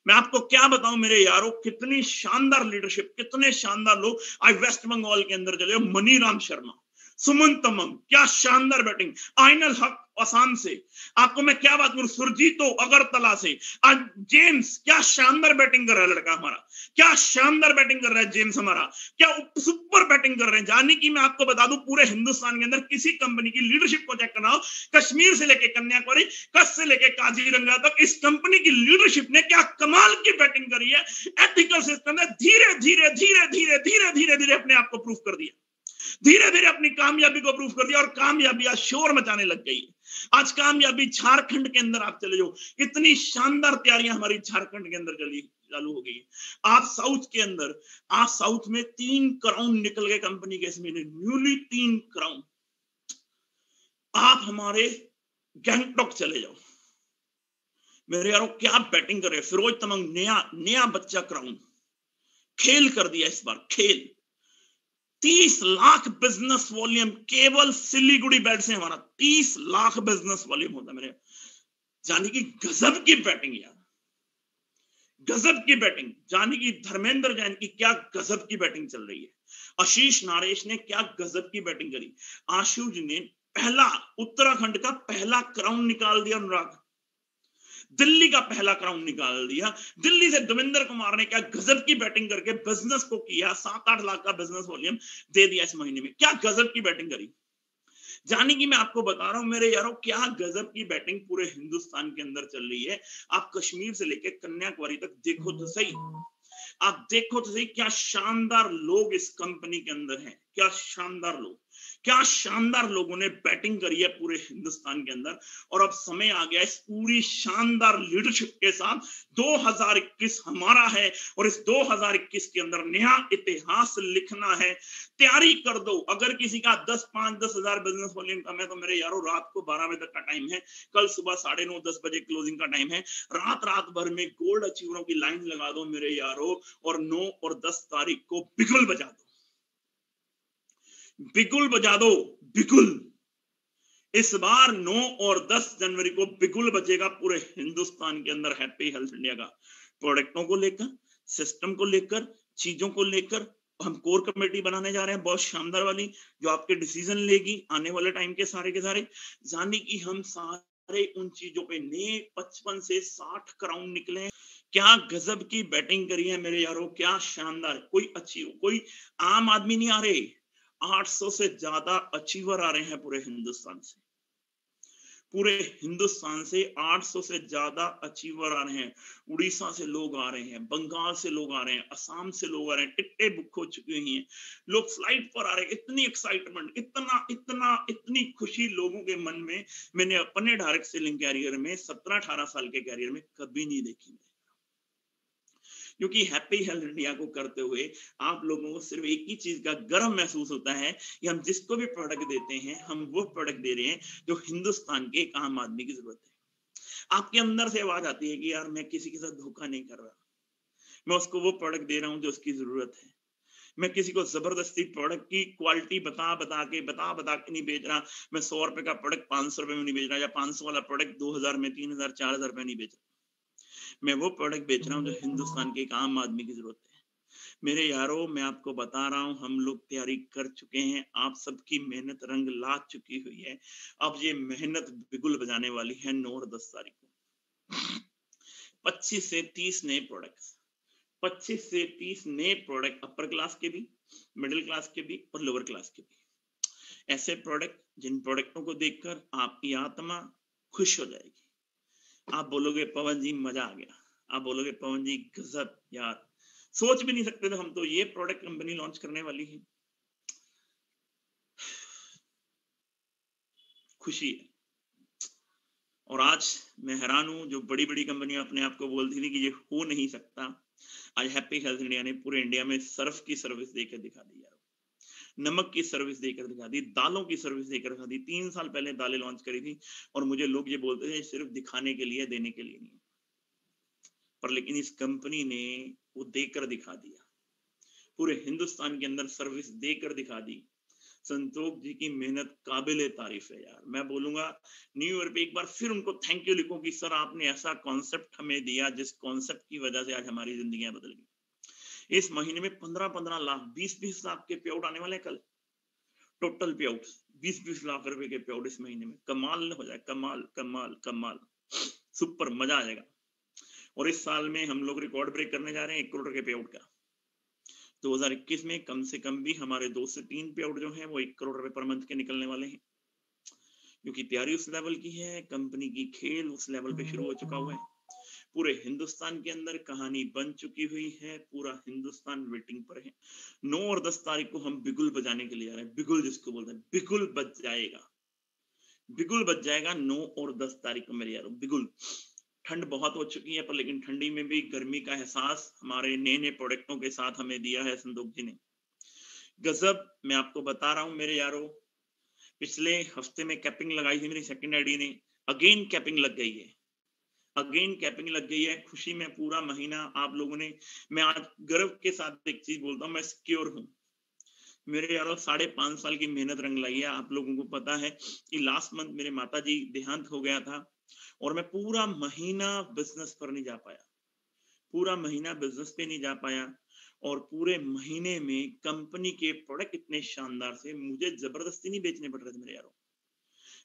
मैं आपको क्या बताऊं मेरे यारों, कितनी शानदार लीडरशिप, कितने शानदार लोग। आज वेस्ट बंगाल के अंदर चले, मनीराम शर्मा, सुमन तमंग क्या शानदार बैटिंग, आइनल हक आसाम से, आपको मैं क्या बात करूं, सुरजीतो अगरतला से, आज जेम्स क्या शानदार बैटिंग कर रहा है लड़का हमारा, क्या शानदार बैटिंग कर रहा है जेम्स हमारा, क्या सुपर बैटिंग कर रहे हैं। जानी कि मैं आपको बता दूं पूरे हिंदुस्तान के अंदर किसी कंपनी की लीडरशिप को चेक करना हो, कश्मीर से लेके कन्याकुमारी, कच्छ से लेके काजीरंगा तक, इस कंपनी की लीडरशिप ने क्या कमाल की बैटिंग करी है। एथिकल सिस्टम ने धीरे धीरे धीरे धीरे धीरे धीरे धीरे अपने आप को प्रूफ कर दिया, धीरे धीरे अपनी कामयाबी को प्रूफ कर दिया, और कामयाबी आज शोर मचाने लग गई है। आज कामयाबी झारखंड के अंदर आप चले जाओ, इतनी शानदार तैयारियां हमारी झारखंड के अंदर चालू हो गई। आप साउथ के अंदर, आप साउथ में 3 क्राउन निकल गए कंपनी के इसमें, न्यूली 3 क्राउन। आप हमारे गैंगटॉक चले जाओ मेरे यारों, क्या बैटिंग कर रहे हैं। फिरोज तमंग नया बच्चा क्राउन, खेल कर दिया इस बार, खेल। 30 लाख बिजनेस वॉल्यूम केवल सिलीगुड़ी बैट से हमारा 30 लाख बिजनेस वॉल्यूम होता है मेरे, जानी कि गजब की बैटिंग यार, गजब की बैटिंग। जानी कि धर्मेंद्र जैन की क्या गजब की बैटिंग चल रही है। आशीष नारेश ने क्या गजब की बैटिंग करी। आशु जी ने पहला, उत्तराखंड का पहला क्राउन निकाल दिया अनुराग, दिल्ली का पहला क्राउन निकाल दिया। दिल्ली से देवेंद्र कुमार ने क्या गजब की बैटिंग करके बिजनेस को किया, 7-8 लाख का बिजनेस वॉल्यूम दे दिया इस महीने में, क्या गजब की बैटिंग करी। जानी कि मैं आपको बता रहा हूं मेरे यारों, क्या गजब की बैटिंग पूरे हिंदुस्तान के अंदर चल रही है। आप कश्मीर से लेके कन्याकुमारी तक देखो तो सही, आप देखो तो सही, क्या शानदार लोग इस कंपनी के अंदर हैं, क्या शानदार लोग, क्या शानदार लोगों ने बैटिंग करी है पूरे हिंदुस्तान के अंदर। और अब समय आ गया इस पूरी शानदार लीडरशिप के साथ 2021 हमारा है, और इस 2021 के अंदर नया इतिहास लिखना है। तैयारी कर दो। अगर किसी का 10-5-10 हजार बिजनेस वॉल्यूम कम है तो मेरे यारों रात को 12 बजे तक का टाइम है, कल सुबह 9:30-10 बजे क्लोजिंग का टाइम है। रात भर में गोल्ड अचीवरों की लाइन लगा दो मेरे यारों, और 9 और 10 तारीख को बिगुल बजा दो, बिगुल बजा दो, बिगुल। इस बार 9 और 10 जनवरी को बिगुल बजेगा पूरे हिंदुस्तान के अंदर हैप्पी हेल्थ इंडिया का। प्रोडक्टों को लेकर, सिस्टम को लेकर, चीजों को लेकर हम कोर कमेटी बनाने जा रहे हैं बहुत शानदार वाली, जो आपके डिसीजन लेगी आने वाले टाइम के सारे। जानी कि हम सारे उन चीजों पे नए 55 से 60 क्राउन निकले। क्या गजब की बैटिंग करी है मेरे यारों, क्या शानदार। कोई आम आदमी नहीं आ रहे, 800 से ज्यादा अचीवर आ रहे हैं पूरे हिंदुस्तान से, पूरे हिंदुस्तान से 800 से ज्यादा अचीवर आ रहे हैं। उड़ीसा से लोग आ रहे हैं, बंगाल से लोग आ रहे हैं, असम से लोग आ रहे हैं, टिकटें बुक हो चुकी हुई हैं, लोग फ्लाइट पर आ रहे हैं। इतनी एक्साइटमेंट, इतनी खुशी लोगों के मन में मैंने अपने डायरेक्ट सेलिंग कैरियर में 17-18 साल के कैरियर में कभी नहीं देखी। क्योंकि हैप्पी हेल्थ इंडिया को करते हुए आप लोगों को सिर्फ एक ही चीज का गर्व महसूस होता है कि हम जिसको भी प्रोडक्ट देते हैं, हम वो प्रोडक्ट दे रहे हैं जो हिंदुस्तान के एक आम आदमी की जरूरत है। आपके अंदर से आवाज आती है कि यार मैं किसी के साथ धोखा नहीं कर रहा, मैं उसको वो प्रोडक्ट दे रहा हूं जो उसकी जरूरत है। मैं किसी को जबरदस्ती प्रोडक्ट की क्वालिटी बता के नहीं बेच रहा। मैं 100 रुपए का प्रोडक्ट 500 रुपए में नहीं बेच रहा, या 500 वाला प्रोडक्ट 2000 में, 3000, 4000 रुपए नहीं बेच रहा। मैं वो प्रोडक्ट बेच रहा हूं जो हिंदुस्तान के एक आम आदमी की जरूरत है। मेरे यारों, मैं आपको बता रहा हूं, हम लोग तैयारी कर चुके हैं, आप सबकी मेहनत रंग ला चुकी हुई है। अब ये मेहनत बिगुल बजाने वाली है 9 और 10 तारीख को। 25 से 30 नए प्रोडक्ट्स, 25 से 30 नए प्रोडक्ट, अपर क्लास के भी, मिडिल क्लास के भी और लोअर क्लास के भी। ऐसे प्रोडक्ट जिन प्रोडक्टों को देखकर आपकी आत्मा खुश हो जाएगी। आप बोलोगे पवन जी मजा आ गया, आप बोलोगे पवन जी गजब यार, सोच भी नहीं सकते थे हम, तो ये प्रोडक्ट कंपनी लॉन्च करने वाली है। खुशी है। और आज मैं हैरान हूं, जो बड़ी बड़ी कंपनियां अपने आप को बोलती थी कि ये हो नहीं सकता, आज हैप्पी हेल्थ इंडिया ने पूरे इंडिया में सर्फ की सर्विस देकर दिखा दी यार, नमक की सर्विस देकर दिखा दी, दालों की सर्विस देकर दिखा दी। 3 साल पहले दालें लॉन्च करी थी और मुझे लोग ये बोलते थे सिर्फ दिखाने के लिए, देने के लिए नहीं, पर लेकिन इस कंपनी ने वो देकर दिखा दिया, पूरे हिंदुस्तान के अंदर सर्विस देकर दिखा दी। संतोष जी की मेहनत काबिले तारीफ है यार। मैं बोलूंगा न्यू ईयर पे एक बार फिर उनको थैंक यू लिखो कि सर आपने ऐसा कॉन्सेप्ट हमें दिया जिस कॉन्सेप्ट की वजह से आज हमारी जिंदगियां बदल गई। इस महीने में 15-15 लाख, 20-20 लाख के पे आउट आने वाले हैं कल, टोटल पे आउट 20-20 लाख रुपए के पे आउट इस महीने में। कमाल हो जाए, कमाल कमाल कमाल, सुपर मजा आ जाएगा। और इस साल में हम लोग रिकॉर्ड ब्रेक करने जा रहे हैं 1 करोड़ के पे आउट का। 2021 में कम से कम भी हमारे 2 से 3 पे आउट जो है वो 1 करोड़ रुपए पर मंथ के निकलने वाले हैं, क्योंकि तैयारी उस लेवल की है, कंपनी की खेल उस लेवल पे शुरू हो चुका हुआ है। पूरे हिंदुस्तान के अंदर कहानी बन चुकी हुई है, पूरा हिंदुस्तान वेटिंग पर है। 9 और 10 तारीख को हम बिगुल बजाने के लिए जा रहे हैं, बिगुल जिसको बोलते हैं, बिगुल बज जाएगा, बिगुल बज जाएगा 9 और 10 तारीख को मेरे यारों, बिगुल। ठंड बहुत हो चुकी है, पर लेकिन ठंडी में भी गर्मी का एहसास हमारे नए नए प्रोडक्टों के साथ हमें दिया है संदोख जी ने। गजब, मैं आपको बता रहा हूं मेरे यारों, पिछले हफ्ते में कैपिंग लगाई थी मेरी सेकंड आईडी ने, अगेन कैपिंग लग गई है, अगेन कैपिंग लग गई है। खुशी में पूरा महीना आप लोगों ने, मैं आज गर्व के साथ एक चीज बोलता हूँ, मैं सिक्योर हूँ मेरे यारों, 5.5 साल की मेहनत रंग लाई है। आप लोगों को पता है कि लास्ट मंथ मेरे माता जी देहांत हो गया था और मैं पूरा महीना बिजनेस पर नहीं जा पाया, पूरा महीना बिजनेस पे नहीं जा पाया, और पूरे महीने में कंपनी के प्रोडक्ट इतने शानदार से मुझे जबरदस्ती नहीं बेचने पड़ रहे थे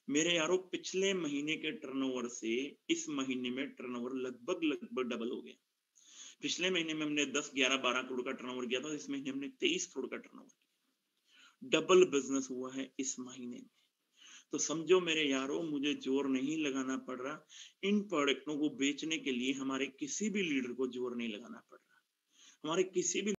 मेरे यारों। पिछले महीने के टर्नओवर से इस महीने में टर्नओवर लगभग लगभग डबल हो गया। पिछले महीने में हमने 10, 11, 12 करोड़ का टर्नओवर किया था, इस महीने हमने 23 करोड़ का टर्नओवर किया, डबल बिजनेस हुआ है इस महीने में। तो समझो मेरे यारों, मुझे जोर नहीं लगाना पड़ रहा, इन प्रोडक्टों को बेचने के लिए हमारे किसी भी लीडर को जोर नहीं लगाना पड़ रहा, हमारे किसी भी